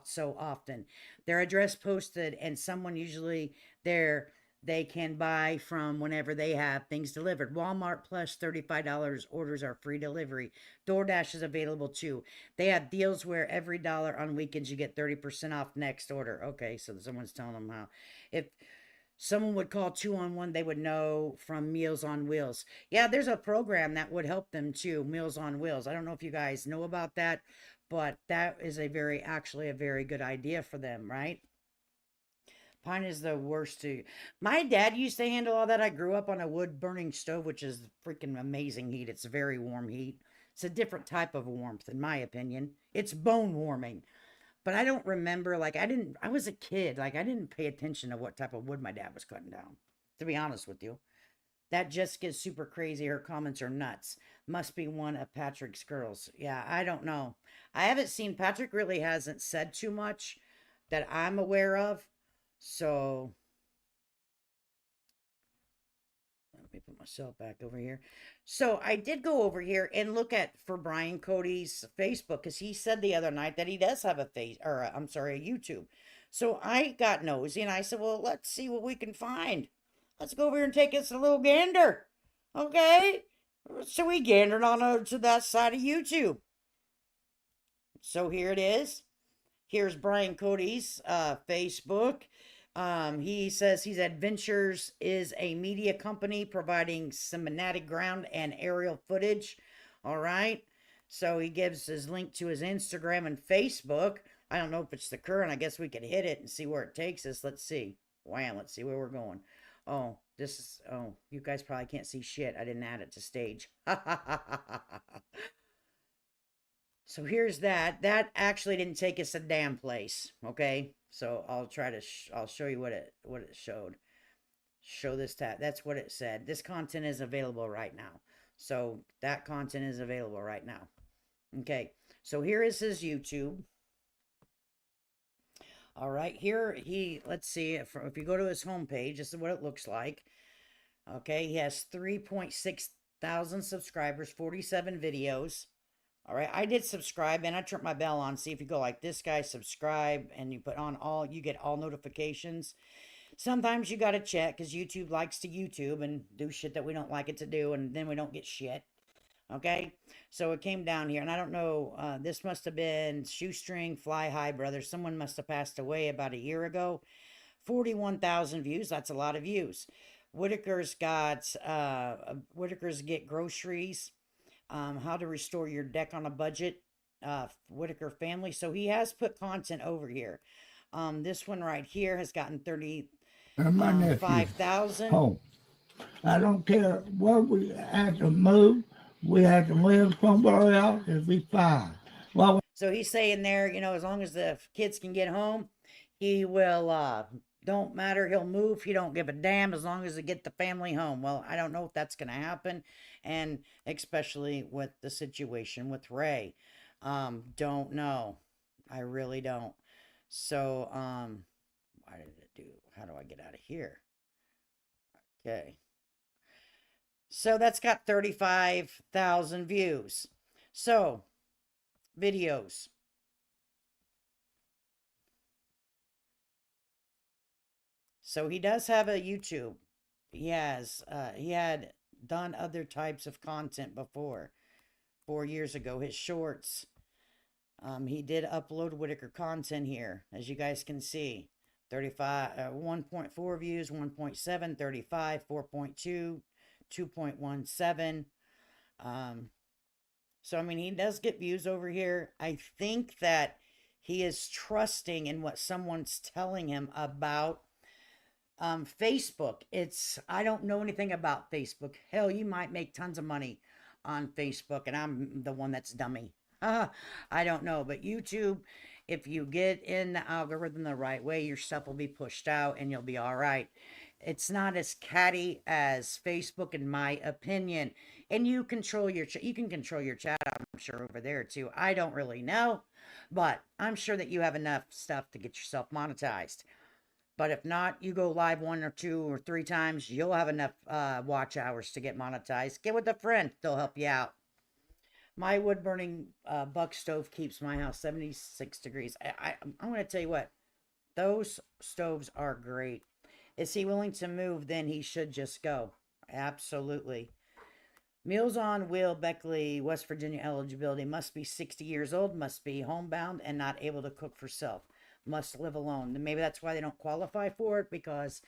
so often. Their address posted and someone usually there they can buy from whenever they have things delivered. Walmart plus $35 orders are free delivery. DoorDash is available too. They have deals where every dollar on weekends you get 30% off next order. Okay, so someone's telling them how. If someone would call 211, they would know from Meals on Wheels. Yeah, there's a program that would help them too, Meals on Wheels. I don't know if you guys know about that, but that is actually a very good idea for them, right? Pine is the worst too. My dad used to handle all that. I grew up on a wood burning stove, which is freaking amazing heat. It's very warm heat. It's a different type of warmth, in my opinion. It's bone warming. But I don't remember, like, I was a kid. Like, I didn't pay attention to what type of wood my dad was cutting down, to be honest with you. That just gets super crazy. Her comments are nuts. Must be one of Patrick's girls. Yeah, I don't know. I haven't seen, Patrick really hasn't said too much that I'm aware of. So let me put myself back over here. So I did go over here and look at for Brian Cody's Facebook because he said the other night that he does have a I'm sorry, a YouTube. So I got nosy and I said, well, let's see what we can find. Let's go over here and take us a little gander. Okay. So we gandered on over to that side of YouTube. So here it is. Here's Brian Cody's Facebook. He says his Adventures is a media company providing cinematic ground and aerial footage. All right. So he gives his link to his Instagram and Facebook. I don't know if it's the current. I guess we could hit it and see where it takes us. Let's see. Wow, let's see where we're going. Oh, you guys probably can't see shit. I didn't add it to stage. So here's that. That actually didn't take us a damn place. Okay. So I'll try to, I'll show you what it showed. Show this tab. That's what it said. This content is available right now. So that content is available right now. Okay. So here is his YouTube. All right. Here let's see if you go to his homepage, this is what it looks like. Okay. He has 3.6 thousand subscribers, 47 videos. All right, I did subscribe and I turned my bell on. See if you go like this guy, subscribe, and you put on all, you get all notifications. Sometimes you got to check because YouTube likes to YouTube and do shit that we don't like it to do, and then we don't get shit. Okay, so it came down here, and I don't know, this must have been Shoestring Fly High Brothers. Someone must have passed away about a year ago. 41,000 views, that's a lot of views. Whittaker's Get Groceries. How to restore your deck on a budget, Whittaker family. So he has put content over here. This one right here has gotten 35,000. Home. I don't care where we had to move. We had to live somewhere else. It'd be fine. Well, so he's saying there, as long as the kids can get home, he will, don't matter, he'll move. He don't give a damn as long as they get the family home. Well, I don't know if that's going to happen, and especially with the situation with Ray. Don't know. I really don't. So, why did it do? How do I get out of here? Okay. So that's got 35,000 views. So, videos. So he does have a YouTube. He had done other types of content before. 4 years ago, his shorts. He did upload Whittaker content here, as you guys can see. 1.4 views, 1.7, 35, 4.2, 2.17. So, I mean, he does get views over here. I think that he is trusting in what someone's telling him about Facebook. I don't know anything about Facebook. Hell, you might make tons of money on Facebook, and I'm the one that's dummy. I don't know, but YouTube, if you get in the algorithm the right way, your stuff will be pushed out and you'll be all right. It's not as catty as Facebook, in my opinion. And you can control your chat, I'm sure, over there too. I don't really know, but I'm sure that you have enough stuff to get yourself monetized. But if not, you go live 1 or 2 or 3 times, you'll have enough watch hours to get monetized. Get with a friend, they'll help you out. My wood burning buck stove keeps my house 76 degrees. I'm going to tell you what, those stoves are great. Is he willing to move? Then he should just go. Absolutely. Meals on Will Beckley, West Virginia eligibility. Must be 60 years old, must be homebound and not able to cook for self. Must live alone. Maybe that's why they don't qualify for it, because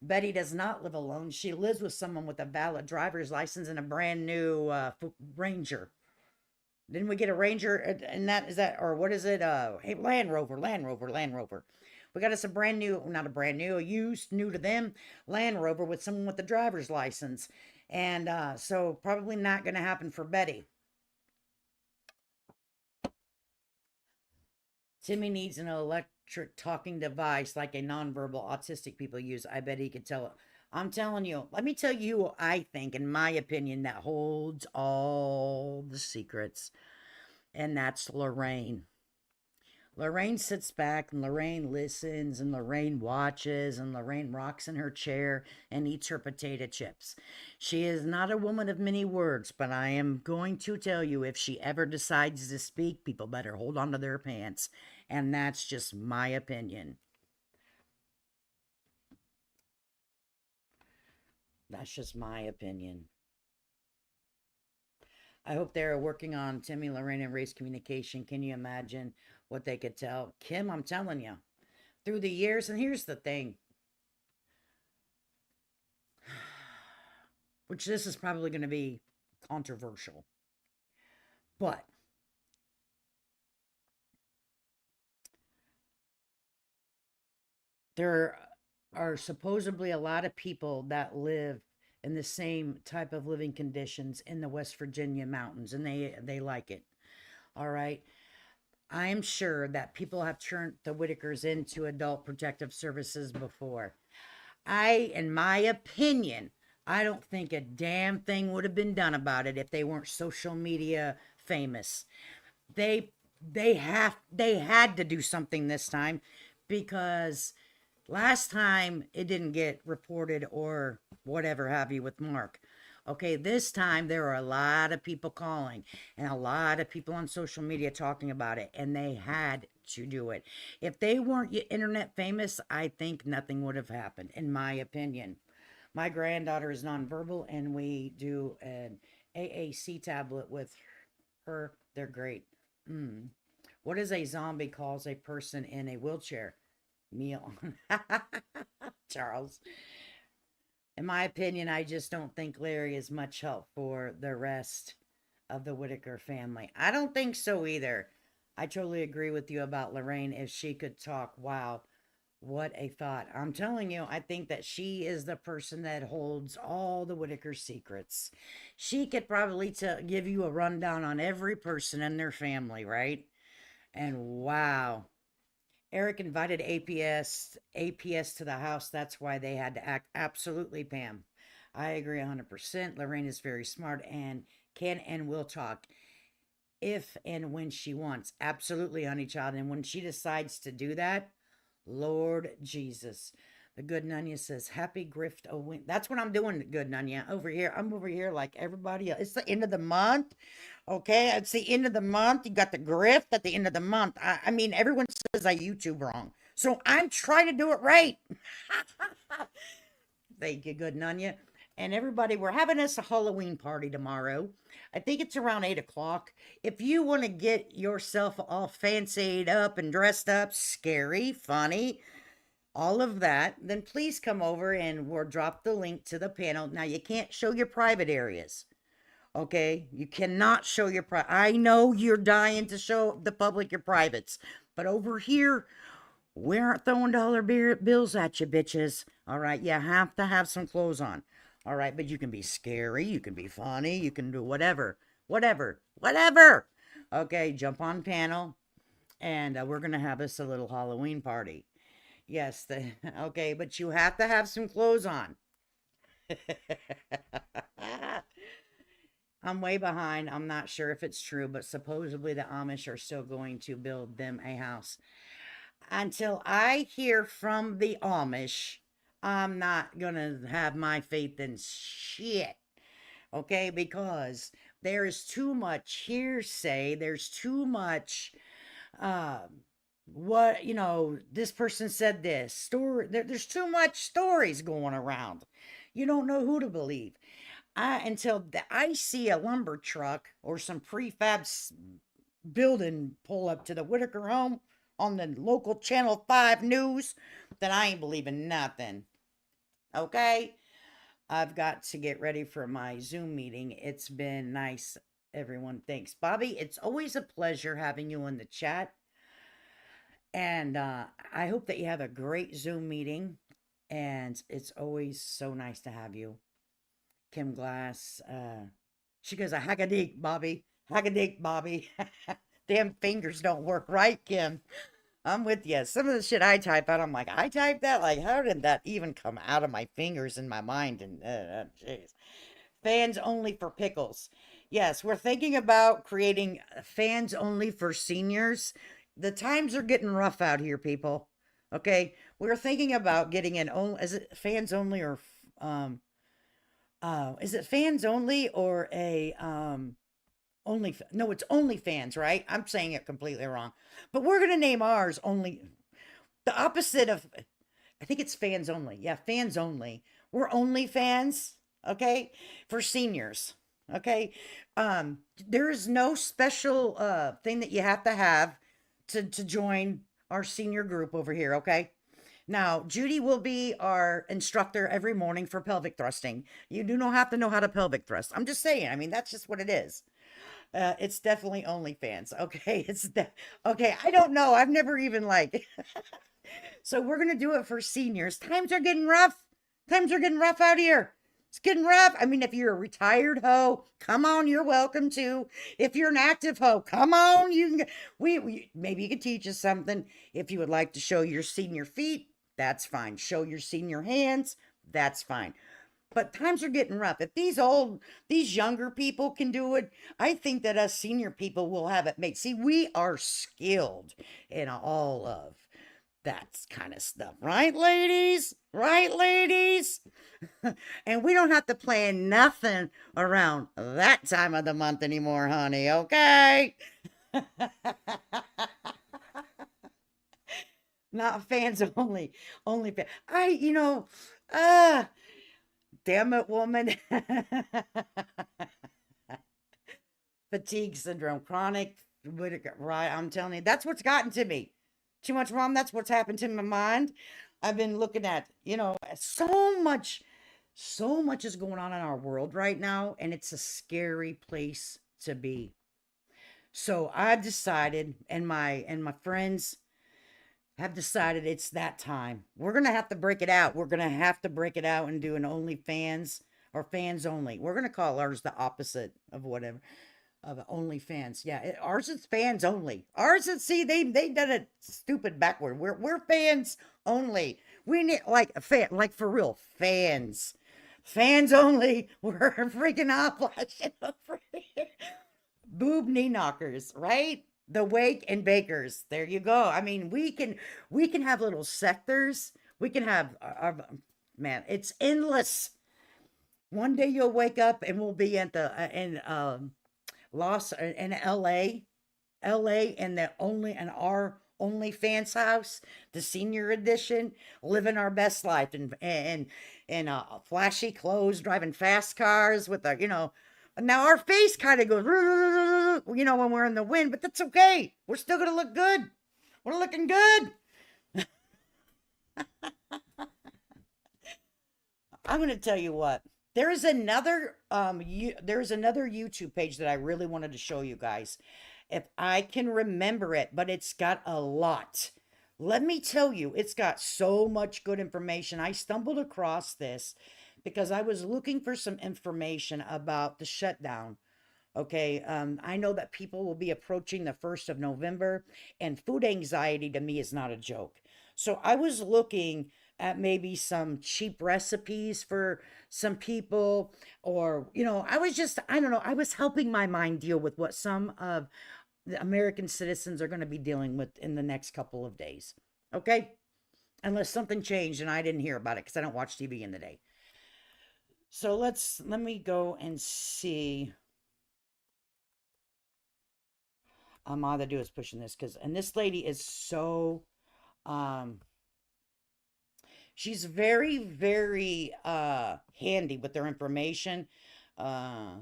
Betty does not live alone. She lives with someone with a valid driver's license and a brand new Ranger. Didn't we get a Ranger? And that is that, or what is it? Hey, Land Rover. We got us a brand new, not a brand new, a used, new to them Land Rover with someone with a driver's license. And so probably not going to happen for Betty. Timmy needs an electric talking device like a nonverbal autistic people use. I bet he could tell it. I'm telling you, let me tell you, I think, in my opinion, that holds all the secrets. And that's Lorraine. Lorraine sits back and Lorraine listens and Lorraine watches and Lorraine rocks in her chair and eats her potato chips. She is not a woman of many words, but I am going to tell you, if she ever decides to speak, people better hold on to their pants. And that's just my opinion. That's just my opinion. I hope they're working on Timmy, Lorraine, and Ray's communication. Can you imagine what they could tell? Kim, I'm telling you, through the years, and here's the thing, which this is probably going to be controversial, but there are supposedly a lot of people that live in the same type of living conditions in the West Virginia mountains, and they like it. All right. I am sure that people have turned the Whittakers into adult protective services before. In my opinion, I don't think a damn thing would have been done about it if they weren't social media famous. They had to do something this time, because last time it didn't get reported or whatever have you with Mark. Okay, this time there are a lot of people calling and a lot of people on social media talking about it, and they had to do it. If they weren't internet famous, I think nothing would have happened, in my opinion. My granddaughter is nonverbal, and we do an AAC tablet with her. They're great. What is a zombie calls a person in a wheelchair? Meal. Charles. In my opinion, I just don't think Larry is much help for the rest of the Whittaker family. I don't think so either. I totally agree with you about Lorraine. If she could talk, wow, what a thought. I'm telling you, I think that she is the person that holds all the Whittaker secrets. She could probably give you a rundown on every person in their family, right? And wow. Eric invited APS to the house. That's why they had to act. Absolutely, Pam. I agree 100%. Lorraine is very smart and can and will talk if and when she wants. Absolutely, honey child. And when she decides to do that, Lord Jesus. The good Nunya says, happy grift a win. That's what I'm doing, good Nunya. Over here. I'm over here like everybody else. It's the end of the month. Okay, it's the end of the month. You got the grift at the end of the month. I mean, everyone says I YouTube wrong. So I'm trying to do it right. Thank you, good Nunya. And everybody, we're having us a Halloween party tomorrow. I think it's around 8 o'clock. If you want to get yourself all fancied up and dressed up, scary, funny, all of that, then please come over and we'll drop the link to the panel. Now, you can't show your private areas. Okay, you cannot show your I know you're dying to show the public your privates, but over here, we aren't throwing dollar bills at you, bitches. All right, you have to have some clothes on. All right, but you can be scary, you can be funny, you can do whatever. Okay, jump on panel, and we're gonna have us a little Halloween party. Yes, okay, but you have to have some clothes on. I'm way behind. I'm not sure if it's true, but supposedly the Amish are still going to build them a house. Until I hear from the Amish, I'm not gonna have my faith in shit. Okay, because there's too much hearsay, there's too much what this person said this story, there's too much stories going around. You don't know who to believe. I see a lumber truck or some building pull up to the Whittaker home on the local Channel 5 news, then I ain't believing nothing. Okay? I've got to get ready for my Zoom meeting. It's been nice, everyone. Thanks. Bobby, it's always a pleasure having you in the chat. And I hope that you have a great Zoom meeting. And it's always so nice to have you. Kim Glass, she goes, a hack-a-deek, Bobby. Hack-a-deek, Bobby. Damn fingers don't work right, Kim. I'm with you. Some of the shit I type out, I'm like, I typed that? Like, how did that even come out of my fingers in my mind? And, jeez. Fans only for pickles. Yes, we're thinking about creating fans only for seniors. The times are getting rough out here, people. Okay? We're thinking about getting an only, is it fans only or, is it fans only or a, only, no, it's OnlyFans, right? I'm saying it completely wrong. But we're going to name ours only, the opposite of, I think it's fans only. Yeah, fans only. We're only fans, okay? For seniors, okay? There is no special thing that you have to join our senior group over here, okay? Now, Judy will be our instructor every morning for pelvic thrusting. You do not have to know how to pelvic thrust. I'm just saying. I mean, that's just what it is. It's definitely OnlyFans. Okay, okay. I don't know. I've never even like. So we're gonna do it for seniors. Times are getting rough. Times are getting rough out here. It's getting rough. I mean, if you're a retired hoe, come on, you're welcome to. If you're an active hoe, come on, you can. We maybe you could teach us something. If you would like to show your senior feet, that's fine. Show your senior hands, that's fine. But times are getting rough. If these younger people can do it, I think that us senior people will have it made. See, we are skilled in all of that kind of stuff. Right, ladies? Right, ladies? And we don't have to plan nothing around that time of the month anymore, honey, okay? Not fans only. Only fans. Damn it, woman. Fatigue syndrome, chronic Whittaker, right? I'm telling you, that's what's gotten to me. Too much rum, that's what's happened to my mind. I've been looking at, so much is going on in our world right now, and it's a scary place to be. So I've decided, and my friends have decided it's that time. We're gonna have to break it out. We're gonna have to break it out and do an OnlyFans or fans only. We're gonna call ours the opposite of whatever of OnlyFans. Yeah, ours is fans only. Ours is they did it stupid backward. We're fans only. We need like a fan, like for real fans. Fans only. We're freaking off. Boob knee knockers, right? The wake and bakers. There you go. I mean, we can have little sectors. We can have man, it's endless. One day you'll wake up and we'll be at the in Los in LA and the only and our OnlyFans house, the senior edition, living our best life and flashy clothes, driving fast cars with now our face kind of goes, when we're in the wind, but that's okay. We're still gonna look good. We're looking good. I'm gonna tell you what. There is another YouTube page that I really wanted to show you guys. If I can remember it, but it's got a lot. Let me tell you, it's got so much good information. I stumbled across this because I was looking for some information about the shutdown. Okay, I know that people will be approaching the 1st of November, and food anxiety to me is not a joke. So I was looking at maybe some cheap recipes for some people, or, I don't know, I was helping my mind deal with what some of the American citizens are going to be dealing with in the next couple of days. Okay? Unless something changed and I didn't hear about it because I don't watch TV in the day. So let me go and see. All they do is pushing this and this lady is so, um, she's very, very, handy with their information. Let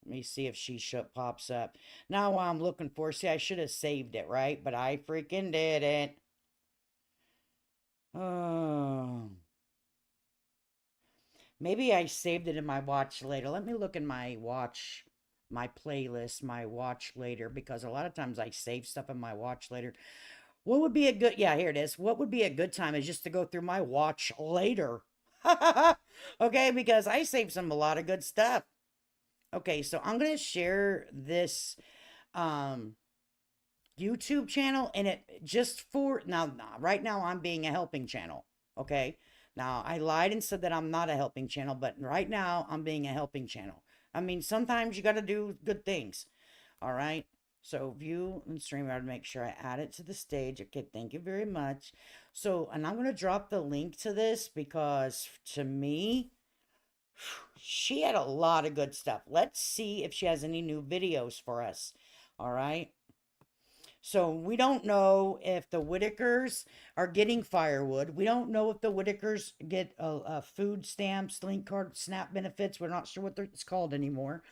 me see if she pops up. Now what I'm looking for, see, I should have saved it, right? But I freaking didn't. Oh. Maybe I saved it in my watch later. Let me look in my watch, my playlist, my watch later, because a lot of times I save stuff in my watch later. What would be a good, yeah, here it is. What would be a good time is just to go through my watch later. Okay, because I saved a lot of good stuff. Okay, so I'm going to share this um YouTube channel and it just for now, right now I'm being a helping channel. Okay. Now I lied and said that I'm not a helping channel, but right now I'm being a helping channel. I mean, sometimes you got to do good things. All right. So view and stream, I would make sure I add it to the stage. Okay. Thank you very much. So, and I'm going to drop the link to this because to me, she had a lot of good stuff. Let's see if she has any new videos for us. All right. So we don't know if the Whittakers are getting firewood. We don't know if the Whittakers get food stamps, link card, SNAP benefits. We're not sure what it's called anymore.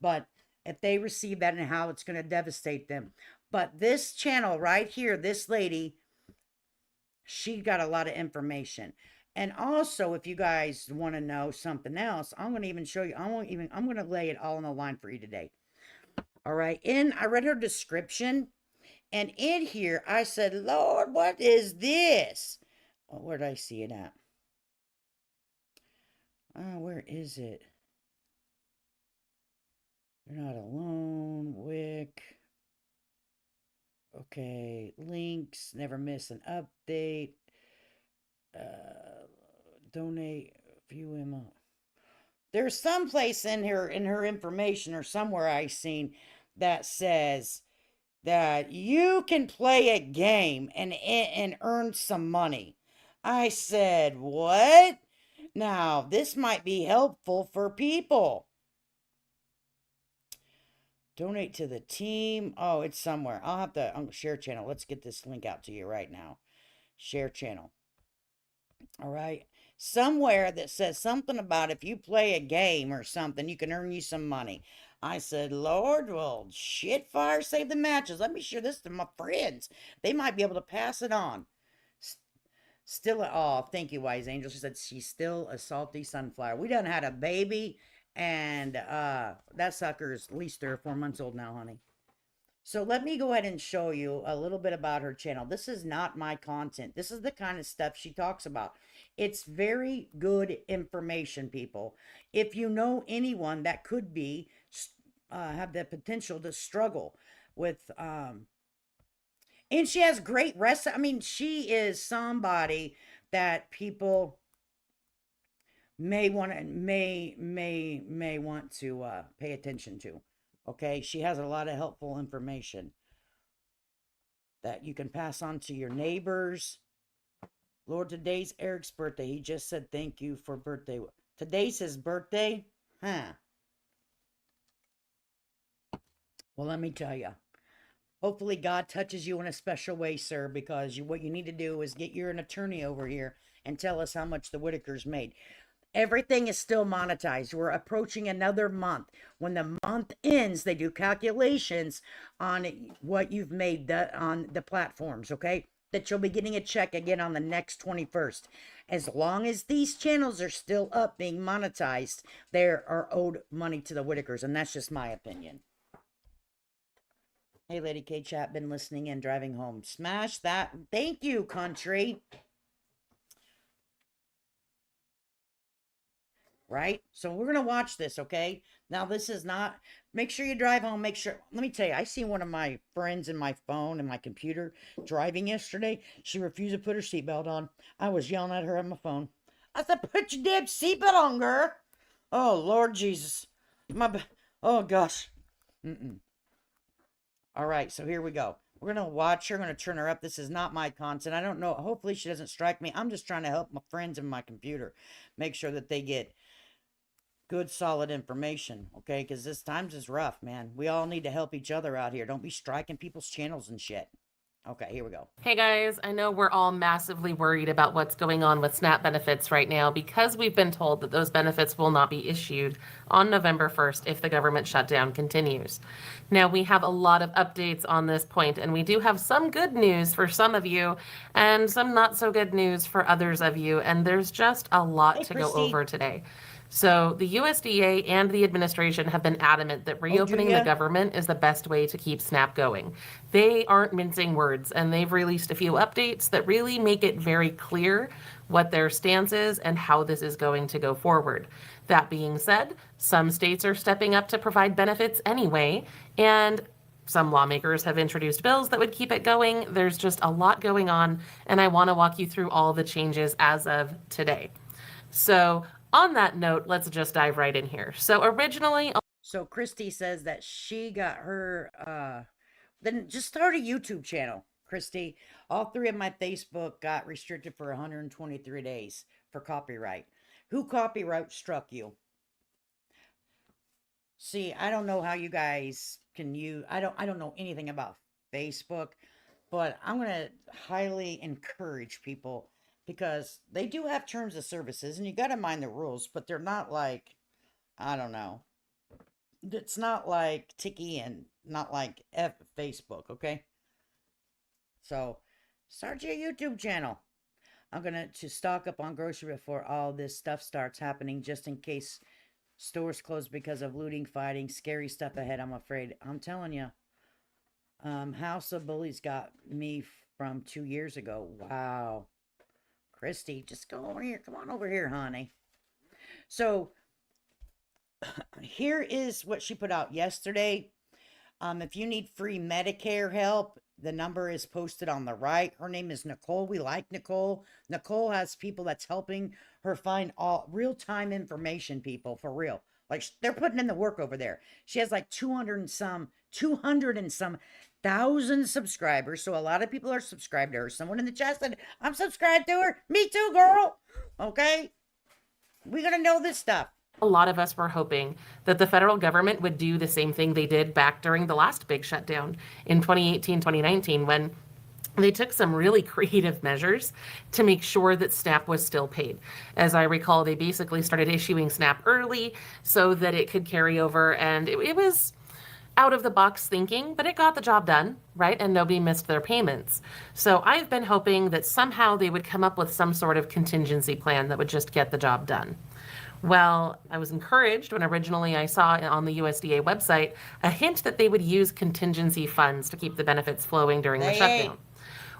But if they receive that and how it's going to devastate them. But this channel right here, this lady, she got a lot of information. And also, if you guys want to know something else, I'm going to even show you. I'm going to lay it all on the line for you today. All right. I read her description. And in here, I said, Lord, what is this? Oh, where did I see it at? Oh, where is it? You're not alone. Wick. Okay. Links. Never miss an update. Donate. View him. There's some place in her information or somewhere I seen that says that you can play a game and earn some money. I said, what? Now, this might be helpful for people. Donate to the team. Oh, it's somewhere. I'll have to share channel. Let's get this link out to you right now. Share channel. All right. Somewhere that says something about if you play a game or something, you can earn you some money. I said, Lord, well, shit, fire, save the matches. Let me share this to my friends. They might be able to pass it on. Still, oh, thank you, Wise Angel. She said she's still a salty sunflower. We done had a baby, and that sucker's at least 3 or 4 months old now, honey. So let me go ahead and show you a little bit about her channel. This is not my content. This is the kind of stuff she talks about. It's very good information, people. If you know anyone that could be, have the potential to struggle with, and she has great I mean, she is somebody that people may want to, may want to pay attention to. Okay, she has a lot of helpful information that you can pass on to your neighbors. Lord, today's Eric's birthday. He just said thank you for birthday. Today's his birthday? Huh. Well, let me tell you. Hopefully God touches you in a special way, sir, because what you need to do is get your an attorney over here and tell us how much the Whittakers made. Everything is still monetized. We're approaching another month. When the month ends, they do calculations on what you've made on the platforms, okay? That you'll be getting a check again on the next 21st. As long as these channels are still up being monetized, they are owed money to the Whittakers, and that's just my opinion. Hey, Lady K Chat, been listening and driving home. Smash that. Thank you, country. Right? So we're going to watch this, okay? Now, this is not, make sure you drive home. Make sure, let me tell you, I see one of my friends in my phone and my computer driving yesterday. She refused to put her seatbelt on. I was yelling at her on my phone. I said, put your damn seatbelt on, girl. Oh, Lord Jesus. Oh, gosh. All right, so here we go. We're going to watch her. I'm going to turn her up. This is not my content. I don't know. Hopefully she doesn't strike me. I'm just trying to help my friends and my computer make sure that they get good, solid information, okay? Because this times is rough, man. We all need to help each other out here. Don't be striking people's channels and shit. Okay, here we go. Hey guys, I know we're all massively worried about what's going on with SNAP benefits right now because we've been told that those benefits will not be issued on November 1st if the government shutdown continues. Now, we have a lot of updates on this point, and we do have some good news for some of you and some not so good news for others of you, and there's just a lot to go over today. So the USDA and the administration have been adamant that reopening the government is the best way to keep SNAP going. They aren't mincing words, and they've released a few updates that really make it very clear what their stance is and how this is going to go forward. That being said, some states are stepping up to provide benefits anyway, and some lawmakers have introduced bills that would keep it going. There's just a lot going on, and I want to walk you through all the changes as of today. So on that note, let's just dive right in here. So originally... So Christy says that she got her, then just start a YouTube channel, Christy. All 3 of my Facebook got restricted for 123 days for copyright. Who copyright struck you? See, I don't know how you guys can use, I don't know anything about Facebook, but I'm going to highly encourage people, because they do have terms of services and you got to mind the rules, but they're not like, I don't know. It's not like Tiki and not like Facebook, okay? So, start your YouTube channel. I'm going to stock up on grocery before all this stuff starts happening, just in case stores close because of looting, fighting, scary stuff ahead, I'm afraid. I'm telling you. House of Bullies got me from 2 years ago. Wow. Christy, just go over here. Come on over here, honey. So, here is what she put out yesterday. If you need free Medicare help, the number is posted on the right. Her name is Nicole. We like Nicole. Nicole has people that's helping her find all real-time information, people, for real. Like, they're putting in the work over there. She has like 200 and some thousand subscribers. So a lot of people are subscribed to her. Someone in the chat said, I'm subscribed to her. Me too, girl. Okay? We're going to know this stuff. A lot of us were hoping that the federal government would do the same thing they did back during the last big shutdown in 2018, 2019, when they took some really creative measures to make sure that SNAP was still paid. As I recall, they basically started issuing SNAP early so that it could carry over, and it was out of the box thinking, but it got the job done, right? And nobody missed their payments. So I've been hoping that somehow they would come up with some sort of contingency plan that would just get the job done. Well, I was encouraged when originally I saw on the USDA website a hint that they would use contingency funds to keep the benefits flowing during the shutdown.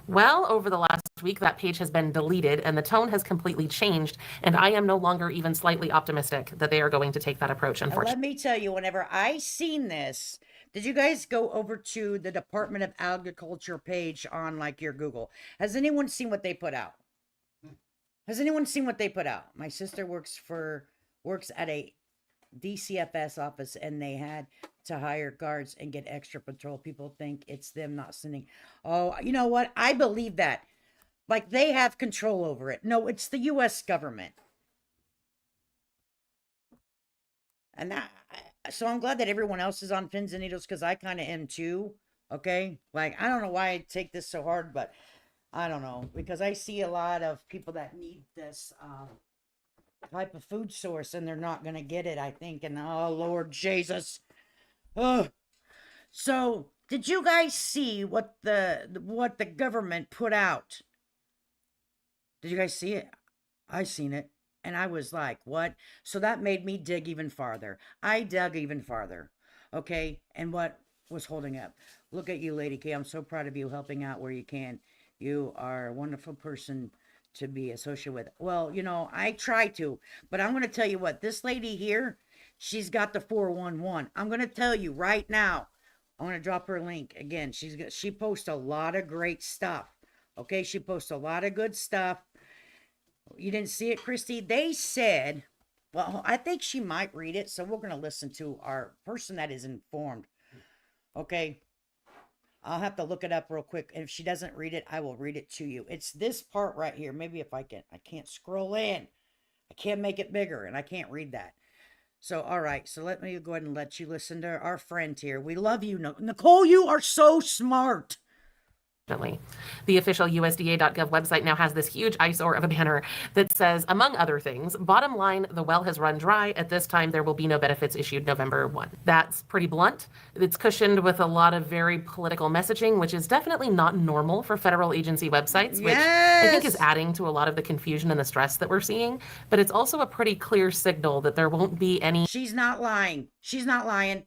Well, over the last week, that page has been deleted and the tone has completely changed, and I am no longer even slightly optimistic that they are going to take that approach, unfortunately. Let me tell you, whenever I seen this, did you guys go over to the Department of Agriculture page on like your Google? Has anyone seen what they put out? Has anyone seen what they put out? My sister works at a DCFS office, and they had to hire guards and get extra patrol. People think it's them not sending. Oh, you know what? I believe that. Like, they have control over it. No, it's the U.S. government. And that, so I'm glad that everyone else is on pins and needles, because I kind of am too. Okay? Like, I don't know why I take this so hard, but I don't know. Because I see a lot of people that need this type of food source, and they're not going to get it, I think. And oh, Lord Jesus. Ugh. So, did you guys see what the government put out? Did you guys see it? I seen it. And I was like, what? So that made me dig even farther. I dug even farther. Okay? And what was holding up? Look at you, Lady K. I'm so proud of you, helping out where you can. You are a wonderful person to be associated with. Well, you know, I try to. But I'm going to tell you what. This lady here, she's got the 411. I'm going to tell you right now. I'm going to drop her link. Again, she posts a lot of great stuff. Okay? She posts a lot of good stuff. You didn't see it, Christy? They said, well, I think she might read it, so we're going to listen to our person that is informed. Okay? I'll have to look it up real quick. And if she doesn't read it, I will read it to you. It's this part right here. Maybe if I can't scroll in. I can't make it bigger and I can't read that. So, all right. So let me go ahead and let you listen to our friend here. We love you. Nicole, you are so smart. The official USDA.gov website now has this huge eyesore of a banner that says, among other things, bottom line, the well has run dry. At this time, there will be no benefits issued November 1. That's pretty blunt. It's cushioned with a lot of very political messaging, which is definitely not normal for federal agency websites, which I think is adding to a lot of the confusion and the stress that we're seeing. But it's also a pretty clear signal that there won't be any. She's not lying. She's not lying.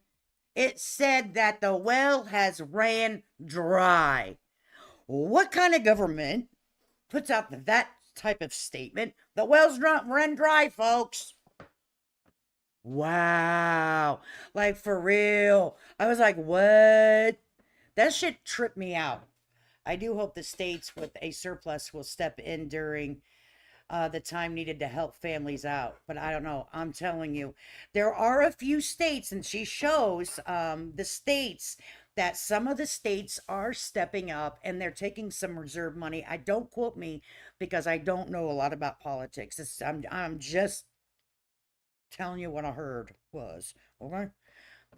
It said that the well has ran dry. What kind of government puts out that type of statement? The well's run dry, folks. Wow. Like, for real. I was like, what? That shit tripped me out. I do hope the states with a surplus will step in during the time needed to help families out. But I don't know. I'm telling you, there are a few states, and she shows the states that some of the states are stepping up and they're taking some reserve money. I don't quote me because I don't know a lot about politics. I'm just telling you what I heard was, okay?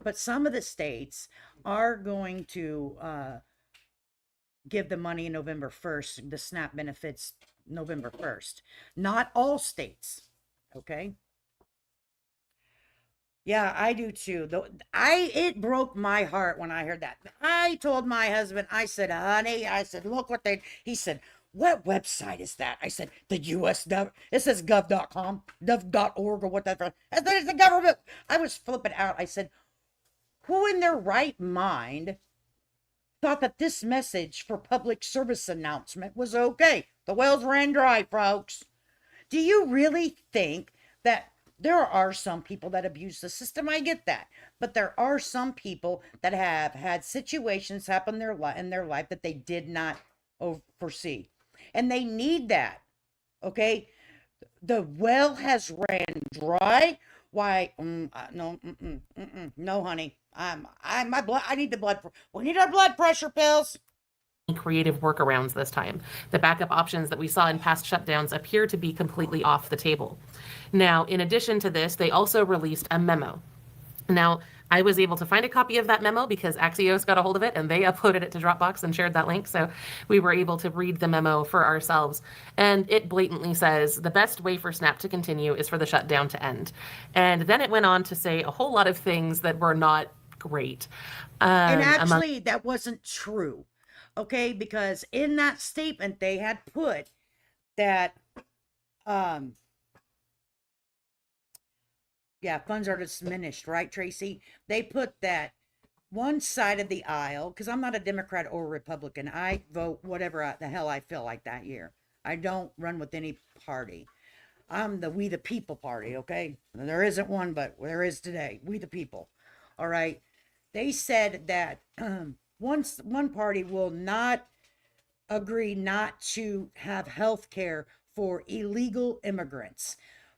But some of the states are going to give the money November 1st, the SNAP benefits November 1st. Not all states, okay? Yeah, I do too. Though it broke my heart when I heard that. I told my husband, I said, honey, I said, look what he said, what website is that? I said, the US, it says gov.com, gov.org or whatever. I said, it's the government. I was flipping out. I said, who in their right mind thought that this message for public service announcement was okay? The wells ran dry, folks. Do you really think that there are some people that abuse the system? I get that. But there are some people that have had situations happen in their life that they did not foresee. And they need that. Okay? The well has ran dry. Why? No, no, honey. I need the blood. We need our blood pressure pills. Creative workarounds this time. The backup options that we saw in past shutdowns appear to be completely off the table. Now, in addition to this, they also released a memo. Now, I was able to find a copy of that memo because Axios got a hold of it and they uploaded it to Dropbox and shared that link. So we were able to read the memo for ourselves. And it blatantly says the best way for SNAP to continue is for the shutdown to end. And then it went on to say a whole lot of things that were not great. And actually, that wasn't true. Okay, because in that statement they had put that funds are diminished, right, Tracy? They put that one side of the aisle, because I'm not a Democrat or Republican. I vote whatever the hell I feel like that year. I don't run with any party. I'm the We the People party, okay? There isn't one, but there is today. We the People. All right. They said that one party will not agree not to have health care for illegal immigrants.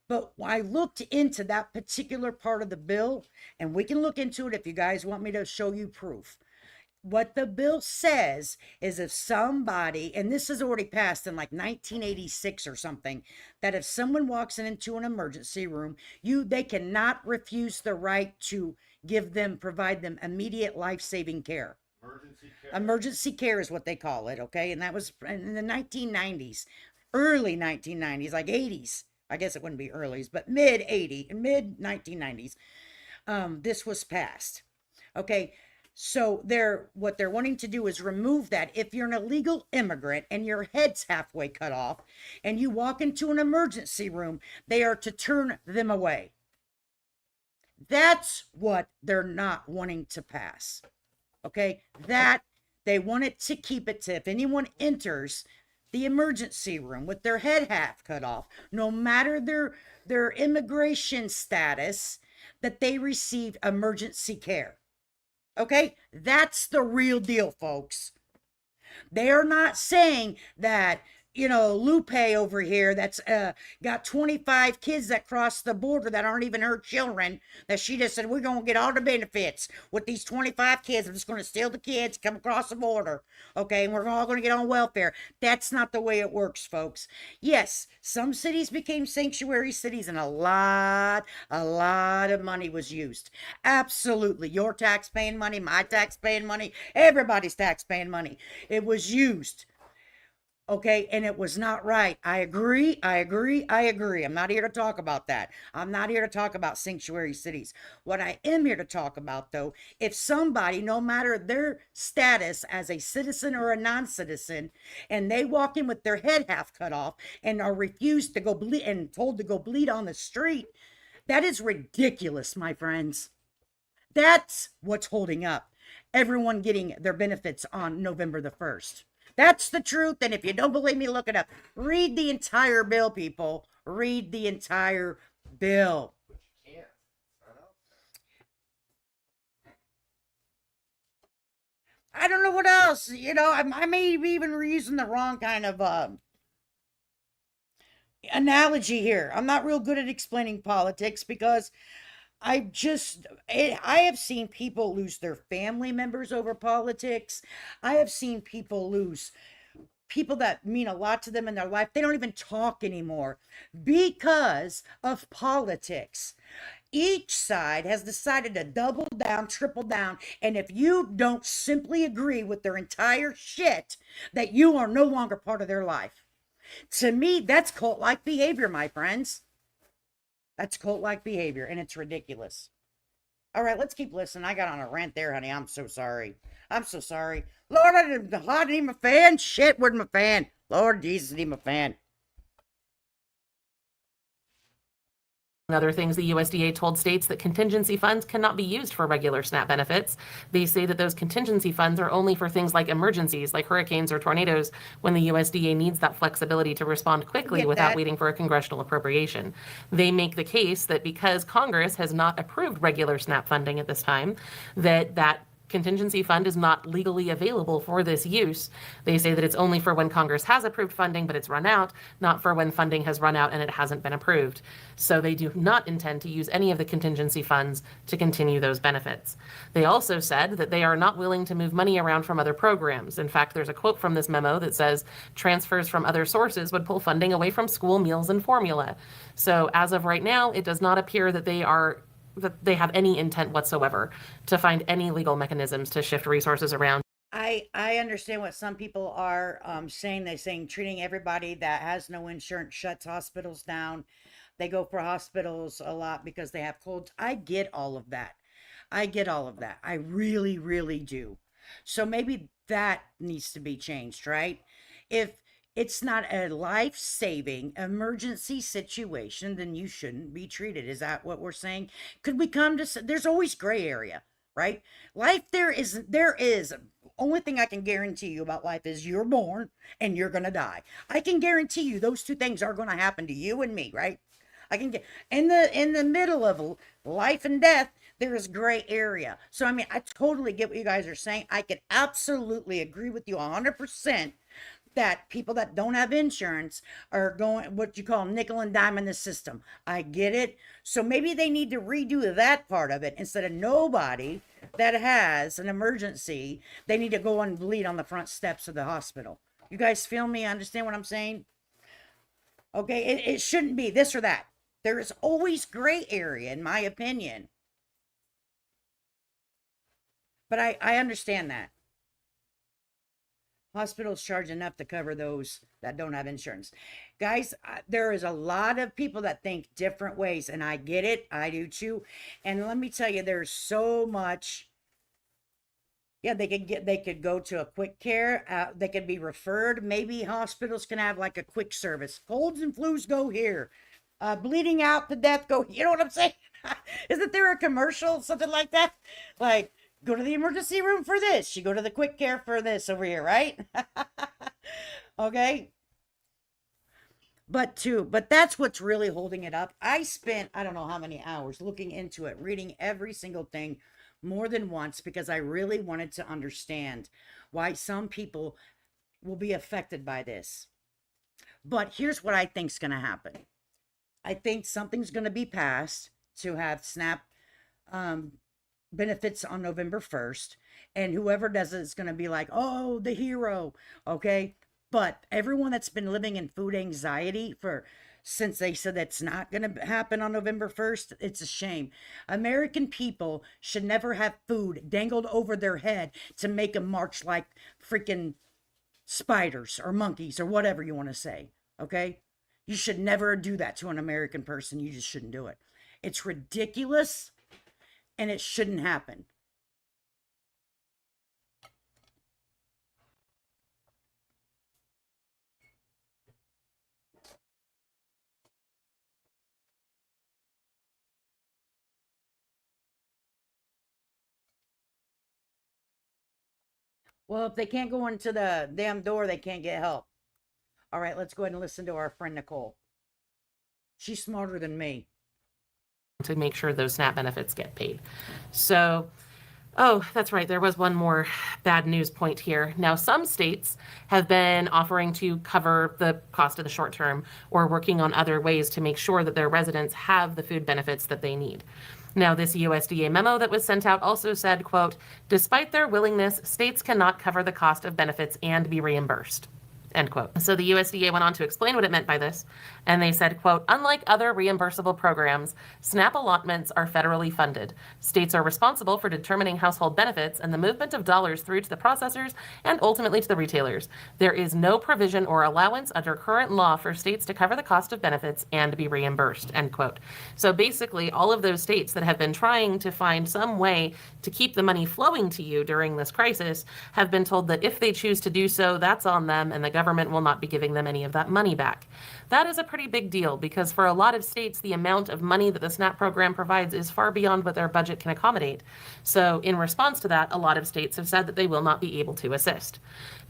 But I looked into that particular part of the bill, and we can look into it if you guys want me to show you proof. What the bill says is if somebody, and this is already passed in like 1986 or something, that if someone walks into an emergency room, they cannot refuse the right to provide them immediate life-saving care. Emergency care is what they call it, okay? And that was in the 1990s, early 1990s, like 80s. I guess it wouldn't be early's, but mid 1990s. This was passed. Okay, so what they're wanting to do is remove that. If you're an illegal immigrant and your head's halfway cut off and you walk into an emergency room, they are to turn them away. That's what they're not wanting to pass. Okay, that they want it to keep it to if anyone enters the emergency room with their head half cut off, no matter their immigration status, that they receive emergency care. Okay, that's the real deal, folks. They are not saying that Lupe over here that's got 25 kids that cross the border that aren't even her children, that she just said, we're going to get all the benefits with these 25 kids. I'm just going to steal the kids, come across the border. Okay. And we're all going to get on welfare. That's not the way it works, folks. Yes, some cities became sanctuary cities and a lot of money was used. Absolutely. Your tax paying money, my tax paying money, everybody's tax paying money. It was used. Okay, and it was not right. I agree. I'm not here to talk about that. I'm not here to talk about sanctuary cities. What I am here to talk about, though, if somebody, no matter their status as a citizen or a non-citizen, and they walk in with their head half cut off and are refused to go bleed and told to go bleed on the street, that is ridiculous, my friends. That's what's holding up everyone getting their benefits on November the 1st. That's the truth. And if you don't believe me, look it up. Read the entire bill, people. Read the entire bill. I don't know what else. I may be even using the wrong kind of analogy here. I'm not real good at explaining politics because I have seen people lose their family members over politics. I have seen people lose people that mean a lot to them in their life. They don't even talk anymore because of politics. Each side has decided to double down, triple down. And if you don't simply agree with their entire shit, that you are no longer part of their life. To me, that's cult-like behavior, my friends. That's cult-like behavior, and it's ridiculous. All right, let's keep listening. I got on a rant there, honey. I'm so sorry. Lord, I didn't need my fan. Shit, where's my fan? Lord Jesus, I need my fan. Other things, the USDA told states that contingency funds cannot be used for regular SNAP benefits. They say that those contingency funds are only for things like emergencies, like hurricanes or tornadoes, when the USDA needs that flexibility to respond quickly without waiting for a congressional appropriation. They make the case that because Congress has not approved regular SNAP funding at this time, that contingency fund is not legally available for this use. They say that it's only for when Congress has approved funding, but it's run out, not for when funding has run out and it hasn't been approved. So they do not intend to use any of the contingency funds to continue those benefits. They also said that they are not willing to move money around from other programs. In fact, there's a quote from this memo that says transfers from other sources would pull funding away from school meals and formula. So as of right now, it does not appear that they have any intent whatsoever to find any legal mechanisms to shift resources around. I understand what some people are saying. They're saying treating everybody that has no insurance shuts hospitals down. They go for hospitals a lot because they have colds. I get all of that. I really, really do. So maybe that needs to be changed, right? If it's not a life-saving emergency situation, then you shouldn't be treated. Is that what we're saying? Could we come to, there's always gray area, right? Life, there is, only thing I can guarantee you about life is you're born and you're going to die. I can guarantee you those two things are going to happen to you and me, right? I can get in the middle of life and death, there is gray area. So, I mean, I totally get what you guys are saying. I could absolutely agree with you 100%. That people that don't have insurance are going what you call nickel and dime in the system. I get it. So maybe they need to redo that part of it. Instead of nobody that has an emergency, they need to go and bleed on the front steps of the hospital. You guys feel me? Understand what I'm saying? Okay, it shouldn't be this or that. There is always gray area, in my opinion. But I understand that. Hospitals charge enough to cover those that don't have insurance. Guys, there is a lot of people that think different ways, and I get it. I do too. And let me tell you, there's so much. Yeah, they could go to a quick care. They could be referred. Maybe hospitals can have like a quick service. Colds and flus go here. Bleeding out to death go. You know what I'm saying? Isn't there a commercial, something like that? Like, go to the emergency room for this. You go to the quick care for this over here, right? Okay. But that's what's really holding it up. I spent, I don't know how many hours looking into it, reading every single thing more than once because I really wanted to understand why some people will be affected by this. But here's what I think's going to happen. I think something's going to be passed to have SNAP benefits on November 1st. And whoever does it is going to be like, oh, the hero. Okay. But everyone that's been living in food anxiety since they said that's not going to happen on November 1st, it's a shame. American people should never have food dangled over their head to make them march like freaking spiders or monkeys or whatever you want to say. Okay? You should never do that to an American person. You just shouldn't do it. It's ridiculous and it shouldn't happen. Well, if they can't go into the damn door, they can't get help. All right, let's go ahead and listen to our friend Nicole. She's smarter than me. To make sure those SNAP benefits get paid. So, oh, that's right. There was one more bad news point here. Now, some states have been offering to cover the cost of the short term or working on other ways to make sure that their residents have the food benefits that they need. Now, this USDA memo that was sent out also said, quote, despite their willingness, states cannot cover the cost of benefits and be reimbursed. End quote. So the USDA went on to explain what it meant by this. And they said, quote, unlike other reimbursable programs, SNAP allotments are federally funded. States are responsible for determining household benefits and the movement of dollars through to the processors and ultimately to the retailers. There is no provision or allowance under current law for states to cover the cost of benefits and be reimbursed, end quote. So basically, all of those states that have been trying to find some way to keep the money flowing to you during this crisis have been told that if they choose to do so, that's on them, and the government will not be giving them any of that money back. That is a pretty big deal because for a lot of states, the amount of money that the SNAP program provides is far beyond what their budget can accommodate. So in response to that, a lot of states have said that they will not be able to assist.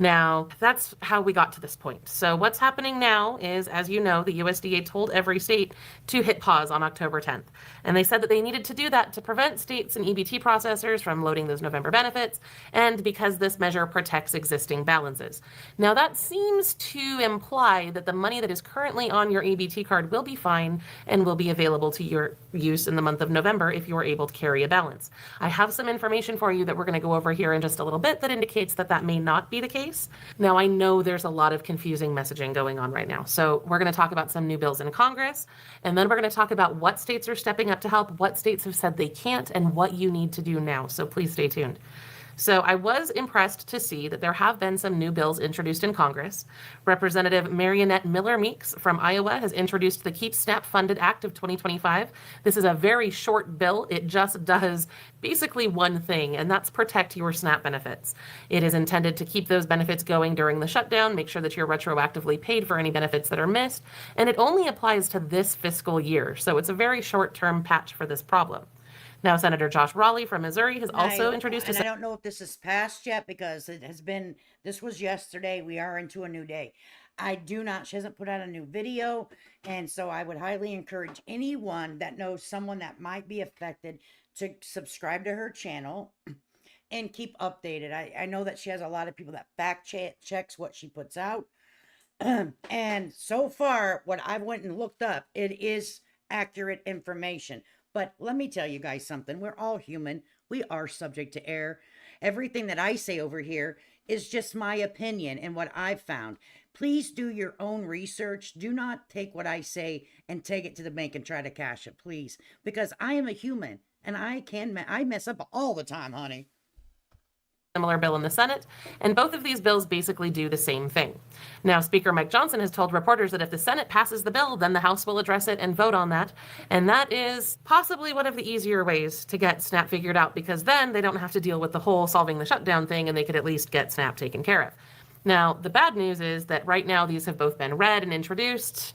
Now, that's how we got to this point. So what's happening now is, as you know, the USDA told every state to hit pause on October 10th. And they said that they needed to do that to prevent states and EBT processors from loading those November benefits, and because this measure protects existing balances. Now, that seems to imply that the money that is currently on your EBT card will be fine and will be available to your use in the month of November if you are able to carry a balance. I have some information for you that we're going to go over here in just a little bit that indicates that that may not be the case. Now, I know there's a lot of confusing messaging going on right now. So we're going to talk about some new bills in Congress, and then we're going to talk about what states are stepping up to help, what states have said they can't, and what you need to do now. So please stay tuned. So I was impressed to see that there have been some new bills introduced in Congress. Representative Marionette Miller Meeks from Iowa has introduced the Keep SNAP Funded Act of 2025. This is a very short bill. It just does basically one thing, and that's protect your SNAP benefits. It is intended to keep those benefits going during the shutdown, make sure that you're retroactively paid for any benefits that are missed, and it only applies to this fiscal year. So it's a very short-term patch for this problem. Now, Senator Josh Raleigh from Missouri has also introduced I don't know if this is passed yet because it has been, this was yesterday. We are into a new day. She hasn't put out a new video. And so I would highly encourage anyone that knows someone that might be affected to subscribe to her channel and keep updated. I know that she has a lot of people that fact checks what she puts out. And so far, what I went and looked up, it is accurate information. But let me tell you guys something. We're all human. We are subject to error. Everything that I say over here is just my opinion and what I've found. Please do your own research. Do not take what I say and take it to the bank and try to cash it, please. Because I am a human and I mess up all the time, honey. Similar bill in the Senate, and both of these bills basically do the same thing. Now, Speaker Mike Johnson has told reporters that if the Senate passes the bill, then the House will address it and vote on that, and that is possibly one of the easier ways to get SNAP figured out, because then they don't have to deal with the whole solving the shutdown thing, and they could at least get SNAP taken care of. Now, the bad news is that right now these have both been read and introduced.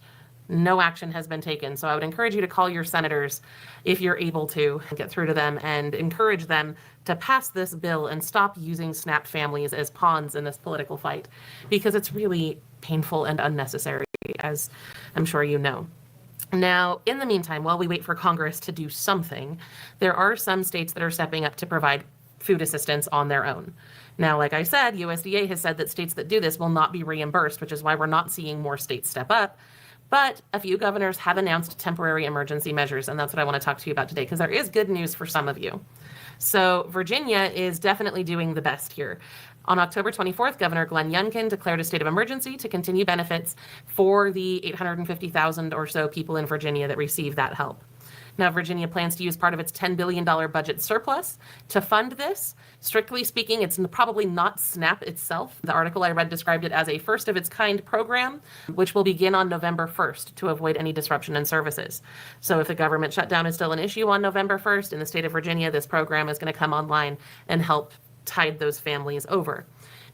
No action has been taken. So I would encourage you to call your senators if you're able to get through to them and encourage them to pass this bill and stop using SNAP families as pawns in this political fight, because it's really painful and unnecessary, as I'm sure you know. Now, in the meantime, while we wait for Congress to do something, there are some states that are stepping up to provide food assistance on their own. Now, like I said, USDA has said that states that do this will not be reimbursed, which is why we're not seeing more states step up. But a few governors have announced temporary emergency measures, and that's what I want to talk to you about today, because there is good news for some of you. So Virginia is definitely doing the best here. On October 24th, Governor Glenn Youngkin declared a state of emergency to continue benefits for the 850,000 or so people in Virginia that receive that help. Now, Virginia plans to use part of its $10 billion budget surplus to fund this. Strictly speaking, it's probably not SNAP itself. The article I read described it as a first of its kind program, which will begin on November 1st to avoid any disruption in services. So if the government shutdown is still an issue on November 1st in the state of Virginia, this program is going to come online and help tide those families over.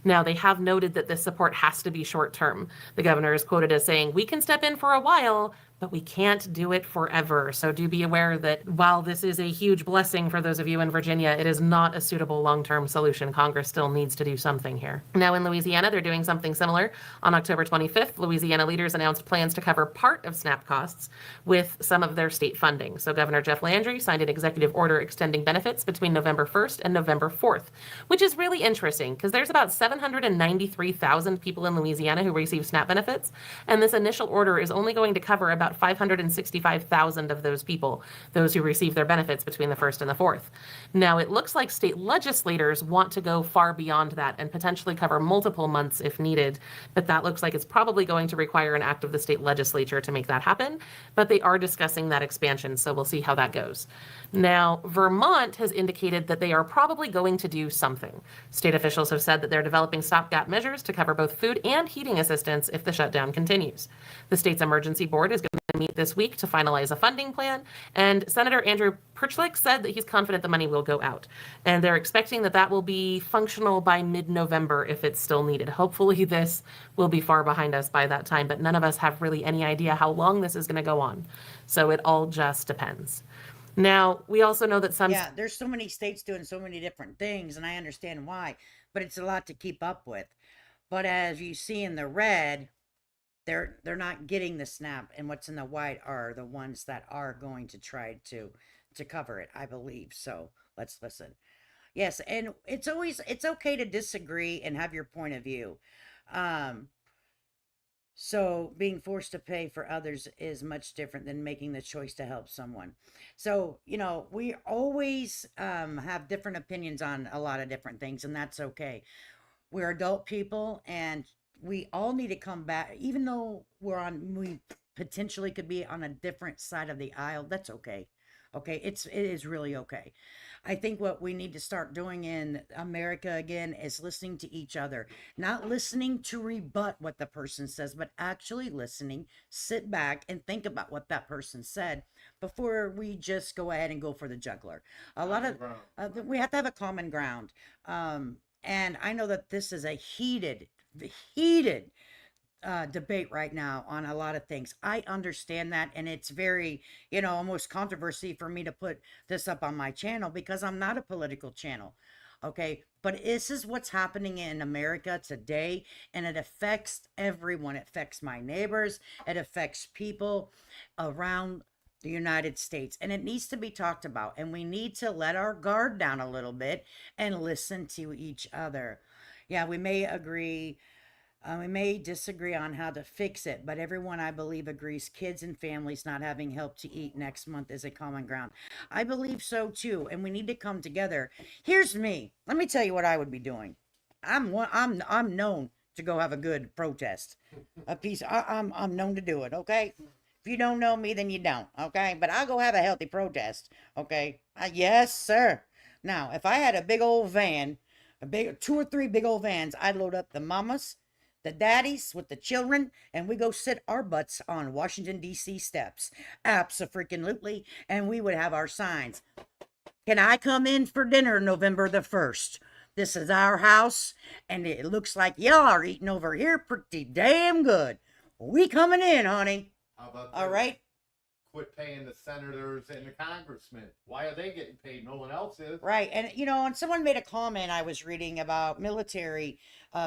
Now, they have noted that this support has to be short term. The governor is quoted as saying, "We can step in for a while, but we can't do it forever." So do be aware that while this is a huge blessing for those of you in Virginia, it is not a suitable long-term solution. Congress still needs to do something here. Now in Louisiana, they're doing something similar. On October 25th, Louisiana leaders announced plans to cover part of SNAP costs with some of their state funding. So Governor Jeff Landry signed an executive order extending benefits between November 1st and November 4th, which is really interesting because there's about 793,000 people in Louisiana who receive SNAP benefits, and this initial order is only going to cover about 565,000 of those people, those who receive their benefits between the 1st and the 4th. Now, it looks like state legislators want to go far beyond that and potentially cover multiple months if needed, but that looks like it's probably going to require an act of the state legislature to make that happen, but they are discussing that expansion, so we'll see how that goes. Now, Vermont has indicated that they are probably going to do something. State officials have said that they're developing stopgap measures to cover both food and heating assistance if the shutdown continues. The state's emergency board is going to meet this week to finalize a funding plan, and Senator Andrew Perchlik said that he's confident the money will go out, and they're expecting that that will be functional by mid-November if it's still needed. Hopefully this will be far behind us by that time, but none of us have really any idea how long this is going to go on, so it all just depends. Now, we also know that some... Yeah, there's so many states doing so many different things, and I understand why, but it's a lot to keep up with. But as you see in the red, they're not getting the SNAP, and what's in the white are the ones that are going to try to cover it, I believe. So let's listen. Yes, and it's okay to disagree and have your point of view. So being forced to pay for others is much different than making the choice to help someone. So, we always have different opinions on a lot of different things, and that's okay. We're adult people, and we all need to come back, even though we potentially could be on a different side of the aisle. That's okay. Okay, it is really okay. I think what we need to start doing in America again is listening to each other, not listening to rebut what the person says, but actually listening, sit back and think about what that person said before we just go ahead and go for the juggler. A lot of we have to have a common ground. And I know that this is a heated debate right now on a lot of things. I understand that, and it's very, almost controversy for me to put this up on my channel because I'm not a political channel. Okay, but this is what's happening in America today, and it affects everyone. It affects my neighbors, it affects people around the United States, and it needs to be talked about, and we need to let our guard down a little bit and listen to each other. Yeah, we may agree, we may disagree on how to fix it, but everyone, I believe, agrees kids and families not having help to eat next month is a common ground. I believe so too, and we need to come together. Here's me. Let me tell you what I would be doing. I'm known to go have a good protest. I'm known to do it, okay? If you don't know me, then you don't, okay? But I'll go have a healthy protest, okay? Yes, sir. Now, if I had a big old van, two or three big old vans, I'd load up the mamas, the daddies with the children, and we go sit our butts on Washington, D.C. steps. Abso-freaking-lutely. And we would have our signs. Can I come in for dinner November the 1st? This is our house, and it looks like y'all are eating over here pretty damn good. We coming in, honey. How about All right? quit paying the senators and the congressmen? Why are they getting paid? No one else is. Right. And, and someone made a comment I was reading about military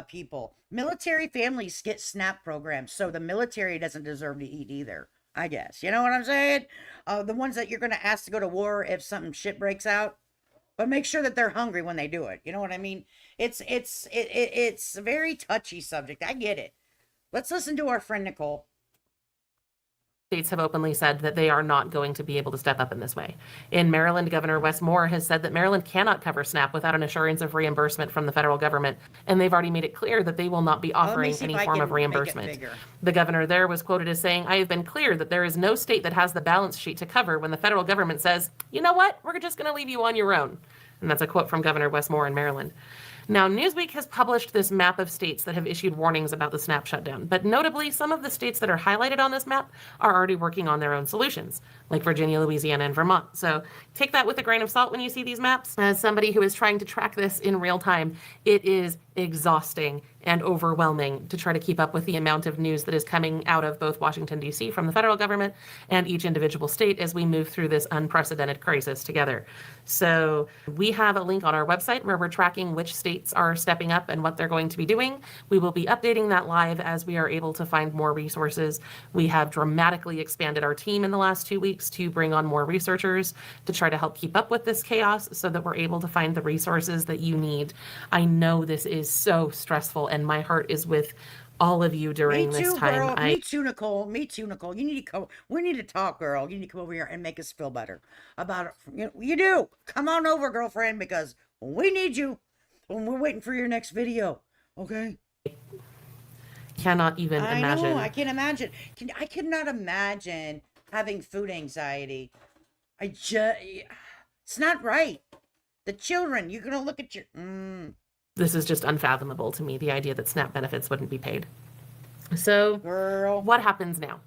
people. Military families get SNAP programs, so the military doesn't deserve to eat either, I guess. You know what I'm saying? The ones that you're going to ask to go to war if something shit breaks out. but make sure that they're hungry when they do it. You know what I mean? It's a very touchy subject. I get it. Let's listen to our friend Nicole. States have openly said that they are not going to be able to step up in this way. In Maryland, Governor Wes Moore has said that Maryland cannot cover SNAP without an assurance of reimbursement from the federal government, and they've already made it clear that they will not be offering any form of reimbursement. The governor there was quoted as saying, "I have been clear that there is no state that has the balance sheet to cover when the federal government says, you know what, we're just going to leave you on your own." And that's a quote from Governor Wes Moore in Maryland. Now, Newsweek has published this map of states that have issued warnings about the SNAP shutdown, but notably, some of the states that are highlighted on this map are already working on their own solutions, like Virginia, Louisiana, and Vermont. So take that with a grain of salt when you see these maps. As somebody who is trying to track this in real time, it is exhausting and overwhelming to try to keep up with the amount of news that is coming out of both Washington, D.C. from the federal government and each individual state as we move through this unprecedented crisis together. So we have a link on our website where we're tracking which states are stepping up and what they're going to be doing. We will be updating that live as we are able to find more resources. We have dramatically expanded our team in the last 2 weeks to bring on more researchers to try to help keep up with this chaos so that we're able to find the resources that you need. I know this is so stressful, and my heart is with all of you during this time. Girl. Me too, Nicole. Me too, Nicole. You need to come. We need to talk, girl. You need to come over here and make us feel better about it. You do. Come on over, girlfriend, because we need you when we're waiting for your next video. Okay? Cannot even imagine. I know. I can't imagine. I could not imagine having food anxiety. It's not right. The children, you're gonna look at your. This is just unfathomable to me, the idea that SNAP benefits wouldn't be paid. So, Girl, what happens now?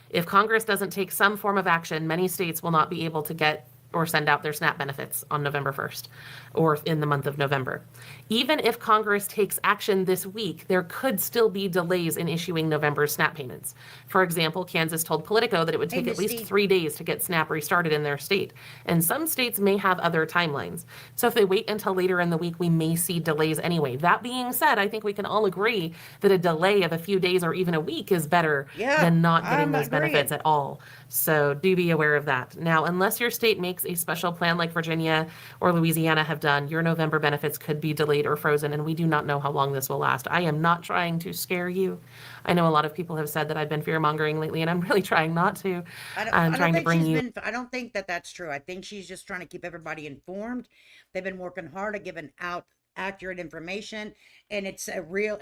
If Congress doesn't take some form of action, many states will not be able to get or send out their SNAP benefits on November 1st or in the month of November. Even if Congress takes action this week, there could still be delays in issuing November's SNAP payments. For example, Kansas told Politico that it would take at least 3 days to get SNAP restarted in their state. And some states may have other timelines. So if they wait until later in the week, we may see delays anyway. That being said, I think we can all agree that a delay of a few days or even a week is better than not getting those benefits at all. So do be aware of that. Now, unless your state makes a special plan like Virginia or Louisiana have done, your November benefits could be delayed or frozen, and we do not know how long this will last. I am not trying to scare you. I know a lot of people have said that I've been fear-mongering lately, and I'm really trying not to. I'm trying to bring you... I don't think that that's true. I think she's just trying to keep everybody informed. They've been working hard at giving out accurate information, and it's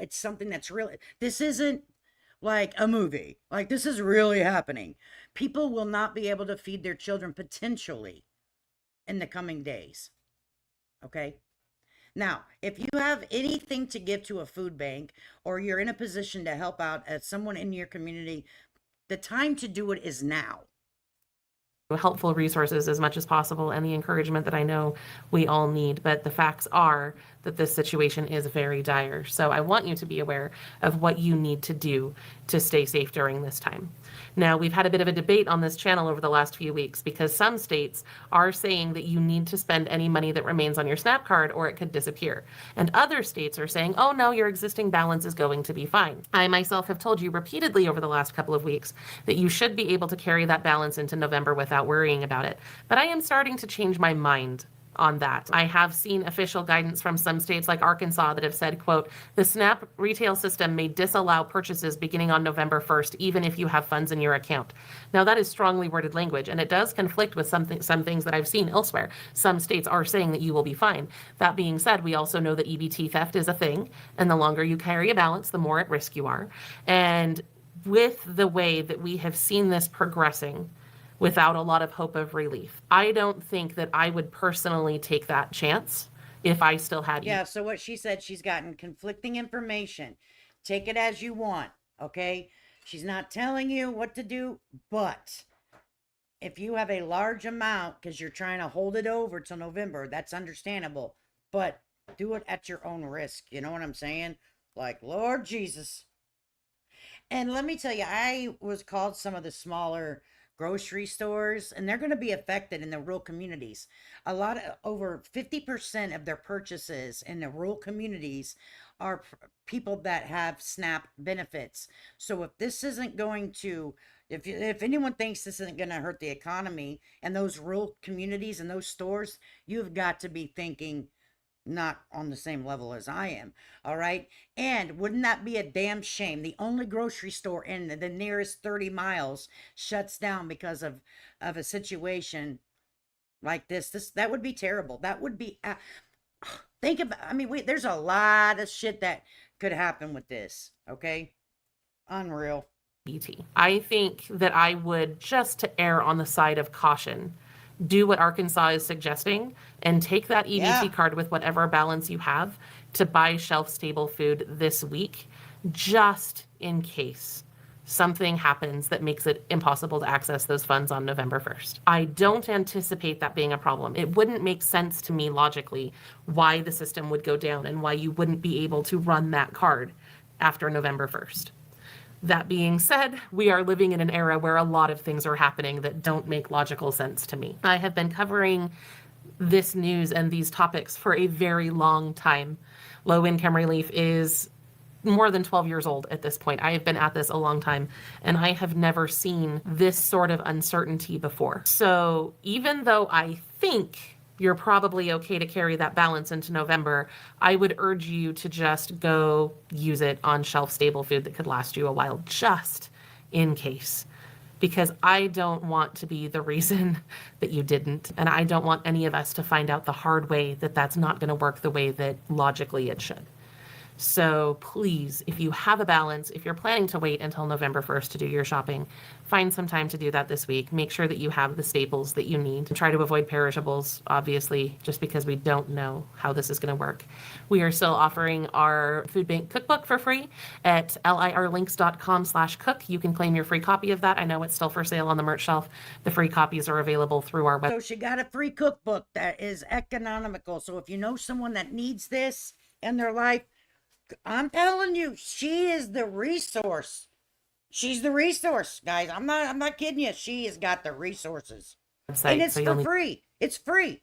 something that's real. This isn't like a movie. Like, this is really happening. People will not be able to feed their children potentially in the coming days. Okay? Now, if you have anything to give to a food bank, or you're in a position to help out as someone in your community, the time to do it is now. Helpful resources as much as possible and the encouragement that I know we all need. But the facts are that this situation is very dire. So I want you to be aware of what you need to do to stay safe during this time. Now, we've had a bit of a debate on this channel over the last few weeks because some states are saying that you need to spend any money that remains on your SNAP card or it could disappear. And other states are saying, oh no, your existing balance is going to be fine. I myself have told you repeatedly over the last couple of weeks that you should be able to carry that balance into November without worrying about it. But I am starting to change my mind on that. I have seen official guidance from some states like Arkansas that have said, quote, the SNAP retail system may disallow purchases beginning on November 1st, even if you have funds in your account. Now that is strongly worded language, and it does conflict with some things that I've seen elsewhere. Some states are saying that you will be fine. That being said, we also know that EBT theft is a thing, and the longer you carry a balance, the more at risk you are. And with the way that we have seen this progressing, without a lot of hope of relief, I don't think that I would personally take that chance if I still had you. Yeah, so what she said, she's gotten conflicting information. Take it as you want, okay? She's not telling you what to do, but if you have a large amount because you're trying to hold it over till November, that's understandable, but do it at your own risk. You know what I'm saying? Like, Lord Jesus. And let me tell you, I was called some of the smaller grocery stores, and they're going to be affected in the rural communities. Over 50% of their purchases in the rural communities are people that have SNAP benefits. So if this isn't going to, if anyone thinks this isn't going to hurt the economy and those rural communities and those stores, you've got to be thinking not on the same level as I am. All right. And wouldn't that be a damn shame? The only grocery store in the nearest 30 miles shuts down because of a situation like this. That would be terrible. That would be think about, I mean, there's a lot of shit that could happen with this. Okay. Unreal. BT. I think that I would, just to err on the side of caution, do what Arkansas is suggesting and take that EBT card with whatever balance you have to buy shelf-stable food this week, just in case something happens that makes it impossible to access those funds on November 1st. I don't anticipate that being a problem. It wouldn't make sense to me logically why the system would go down and why you wouldn't be able to run that card after November 1st. That being said, we are living in an era where a lot of things are happening that don't make logical sense to me. I have been covering this news and these topics for a very long time. Low income relief is more than 12 years old at this point. I have been at this a long time, and I have never seen this sort of uncertainty before. So even though I think you're probably okay to carry that balance into November, I would urge you to just go use it on shelf-stable food that could last you a while, just in case. Because I don't want to be the reason that you didn't, and I don't want any of us to find out the hard way that that's not going to work the way that logically it should. So please, if you have a balance, if you're planning to wait until November 1st to do your shopping, find some time to do that this week. Make sure that you have the staples that you need. Try to avoid perishables, obviously, just because we don't know how this is going to work. We are still offering our food bank cookbook for free at lirlinks.com/cook. You can claim your free copy of that. I know it's still for sale on the merch shelf. The free copies are available through our website. So she got a free cookbook that is economical. So if you know someone that needs this in their life, I'm telling you, she is the resource. She's the resource, guys. I'm not kidding you. She has got the resources. And it's for free. It's free.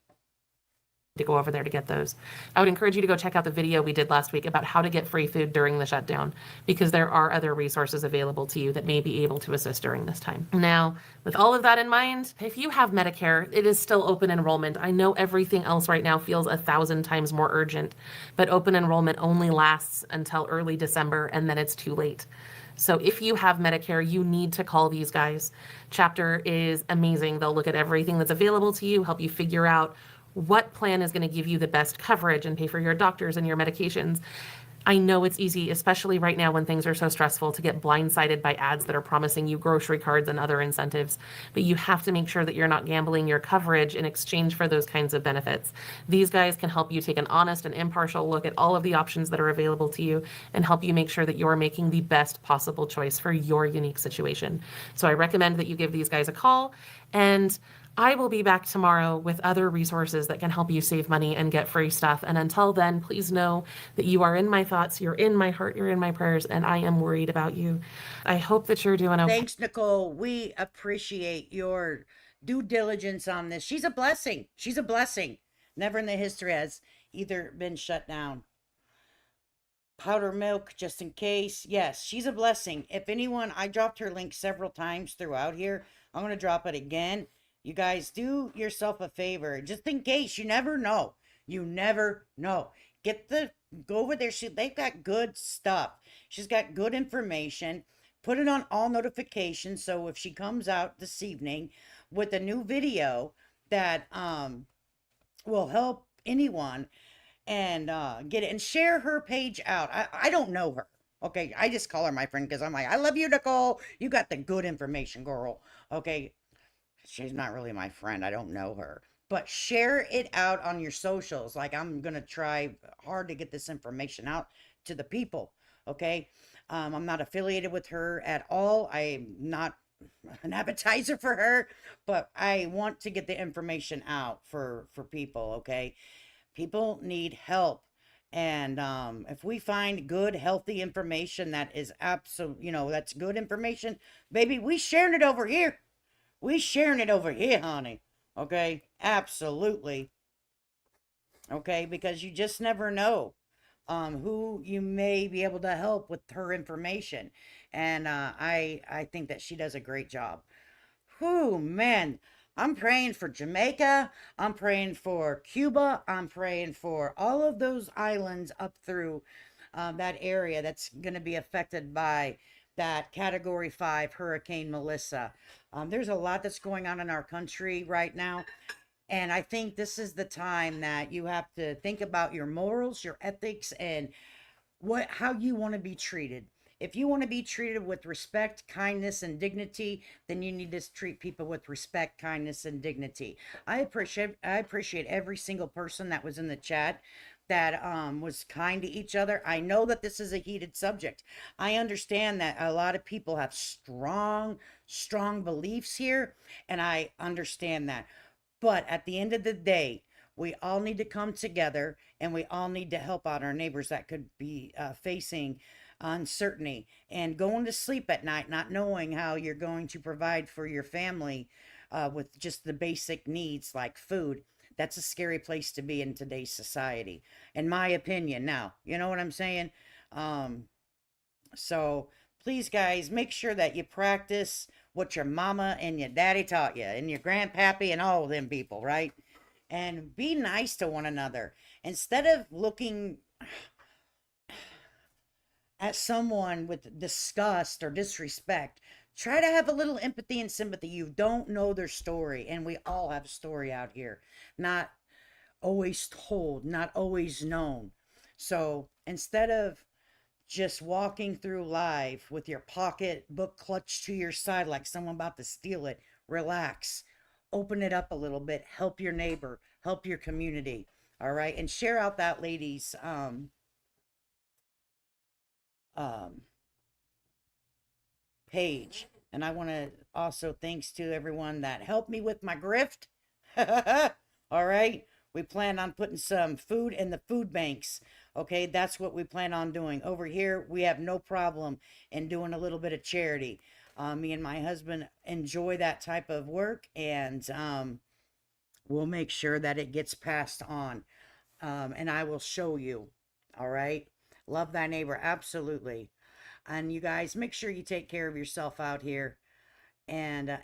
To go over there to get those. I would encourage you to go check out the video we did last week about how to get free food during the shutdown, because there are other resources available to you that may be able to assist during this time. Now, with all of that in mind, if you have Medicare, it is still open enrollment. I know everything else right now feels 1,000 times more urgent, but open enrollment only lasts until early December, and then it's too late. So if you have Medicare, you need to call these guys. Chapter is amazing. They'll look at everything that's available to you, help you figure out what plan is going to give you the best coverage and pay for your doctors and your medications. I know it's easy, especially right now when things are so stressful, to get blindsided by ads that are promising you grocery cards and other incentives. But you have to make sure that you're not gambling your coverage in exchange for those kinds of benefits. These guys can help you take an honest and impartial look at all of the options that are available to you and help you make sure that you're making the best possible choice for your unique situation. So I recommend that you give these guys a call, and I will be back tomorrow with other resources that can help you save money and get free stuff. And until then, please know that you are in my thoughts, you're in my heart, you're in my prayers, and I am worried about you. I hope that you're doing okay. Thanks, Nicole. We appreciate your due diligence on this. She's a blessing. She's a blessing. Never in the history has either been shut down. Powder milk, just in case. Yes, she's a blessing. If anyone, I dropped her link several times throughout here. I'm going to drop it again. You guys, do yourself a favor, just in case. You never know. You never know. Go over there. They've got good stuff. She's got good information. Put it on all notifications, so if she comes out this evening with a new video that will help anyone, and get it, and share her page out. I don't know her. Okay, I just call her my friend because I'm like, I love you, Nicole. You got the good information, girl. Okay. She's not really my friend. I don't know her. But share it out on your socials. Like, I'm going to try hard to get this information out to the people. Okay? I'm not affiliated with her at all. I'm not an appetizer for her. But I want to get the information out for people. Okay? People need help. And if we find good, healthy information that is absolute, that's good information, baby, we sharing it over here. We sharing it over here, honey. Okay? Absolutely. Okay? Because you just never know. who you may be able to help with her information. And I think that she does a great job. Whew, man. I'm praying for Jamaica. I'm praying for Cuba. I'm praying for all of those islands up through that area that's going to be affected by that Category 5 Hurricane Melissa. There's a lot that's going on in our country right now. And I think this is the time that you have to think about your morals, your ethics, and how you want to be treated. If you want to be treated with respect, kindness, and dignity, then you need to treat people with respect, kindness, and dignity. I appreciate every single person that was in the chat that was kind to each other. I know that this is a heated subject. I understand that a lot of people have strong beliefs here, and I understand that. But at the end of the day, we all need to come together, and we all need to help out our neighbors that could be facing uncertainty and going to sleep at night not knowing how you're going to provide for your family with just the basic needs like food. That's a scary place to be in today's society, in my opinion. Now, you know what I'm saying? So please, guys, make sure that you practice what your mama and your daddy taught you, and your grandpappy and all of them people, right? And be nice to one another. Instead of looking at someone with disgust or disrespect, try to have a little empathy and sympathy. You don't know their story, and we all have a story out here, not always told, not always known. So instead of just walking through life with your pocketbook clutched to your side like someone about to steal it, relax, open it up a little bit, help your neighbor, help your community. All right, and share out that lady's page. And I want to also thanks to everyone that helped me with my grift. All right, we plan on putting some food in the food banks. Okay, that's what we plan on doing over here. We have no problem in doing a little bit of charity. Me and my husband enjoy that type of work, and we'll make sure that it gets passed on. And I will show you. All right, love thy neighbor, absolutely. And you guys, make sure you take care of yourself out here. And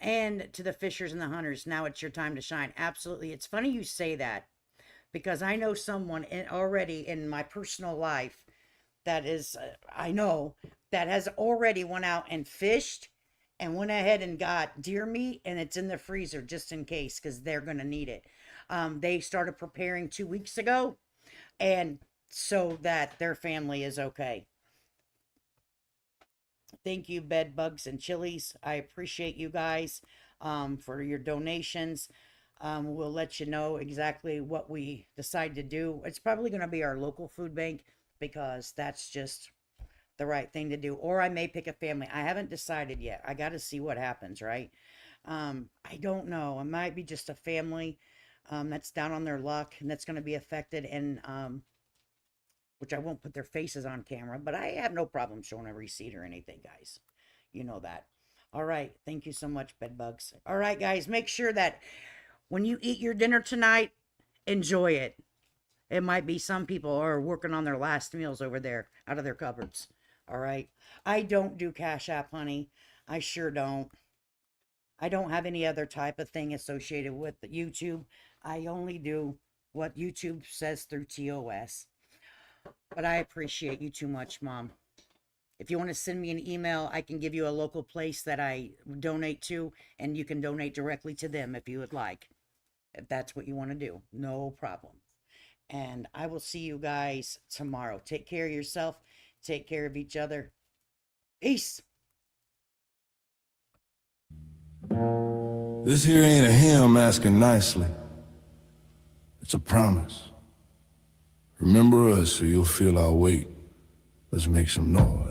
to the fishers and the hunters, now it's your time to shine. Absolutely. It's funny you say that, because I know someone already in my personal life that is, I know, that has already went out and fished and went ahead and got deer meat, and it's in the freezer just in case, because they're going to need it. They started preparing 2 weeks ago, and so that their family is okay. Thank you, Bed Bugs and Chilies. I appreciate you guys for your donations. We'll let you know exactly what we decide to do. It's probably going to be our local food bank, because that's just the right thing to do. Or I may pick a family. I haven't decided yet. I got to see what happens, right? I don't know. It might be just a family that's down on their luck and that's going to be affected, and which I won't put their faces on camera, but I have no problem showing a receipt or anything, guys. You know that. All right. Thank you so much, Bedbugs. All right, guys, make sure that when you eat your dinner tonight, enjoy it. It might be some people are working on their last meals over there out of their cupboards. All right. I don't do Cash App, honey. I sure don't. I don't have any other type of thing associated with YouTube. I only do what YouTube says through TOS. But I appreciate you too much, Mom. If you want to send me an email, I can give you a local place that I donate to, and you can donate directly to them if you would like. If that's what you want to do, no problem. And I will see you guys tomorrow. Take care of yourself. Take care of each other. Peace. This here ain't a hymn asking nicely. It's a promise. Remember us or you'll feel our weight. Let's make some noise.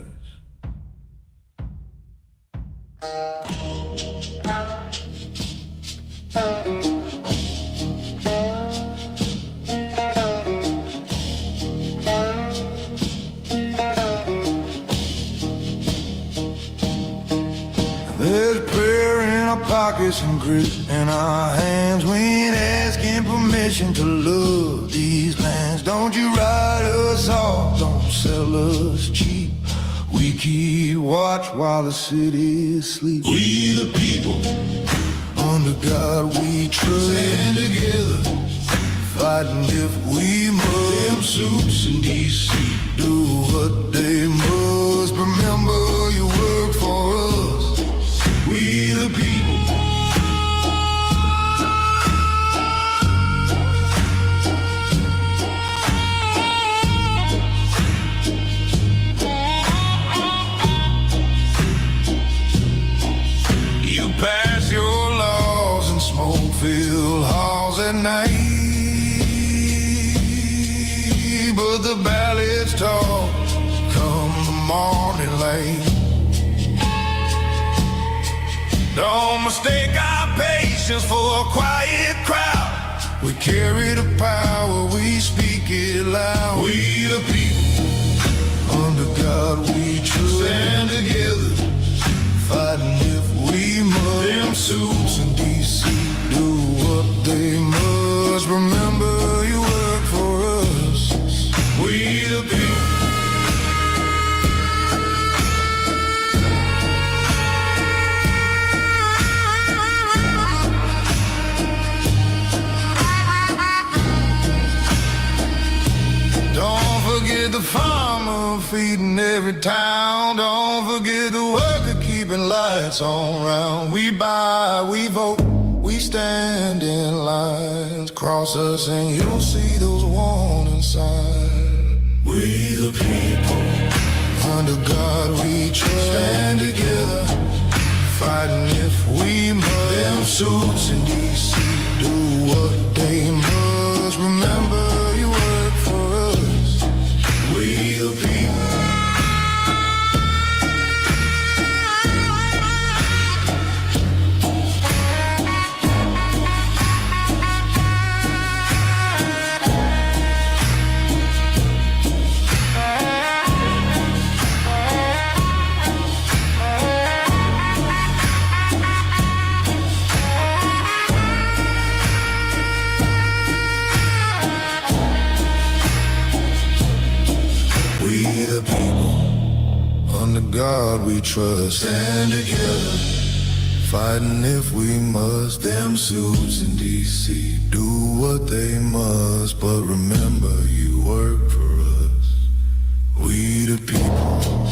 There's prayer in our pockets and grit in our hands. We ain't asking permission to love these lands. Don't you write us off, don't sell us cheap. We keep watch while the city sleeps. We the people, under God we trust. Stand together, fighting if we must. Them suits in D.C. do what they must. Remember, you work for us. We the people. You pass your laws in smoke-filled halls at night, but the ballots talk come the morning light. Don't mistake our patience for a quiet crowd. We carry the power, we speak it loud. We the people, under God we trust. Stand together, fighting if we must. Them suits in D.C. do what they must. Remember, you work for us. We the people. Don't forget the farmer feeding every town. Don't forget the worker keeping lights on round. We buy, we vote, we stand in lines. Cross us and you'll see those warning signs. We the people, under God we trust. Stand together, fighting if we must. Them suits in D.C. do what they must. Remember, you work for us. We the people. We the people, under God we trust. Stand together, fighting if we must. Them suits in D.C. do what they must. But remember, you work for us. We the people.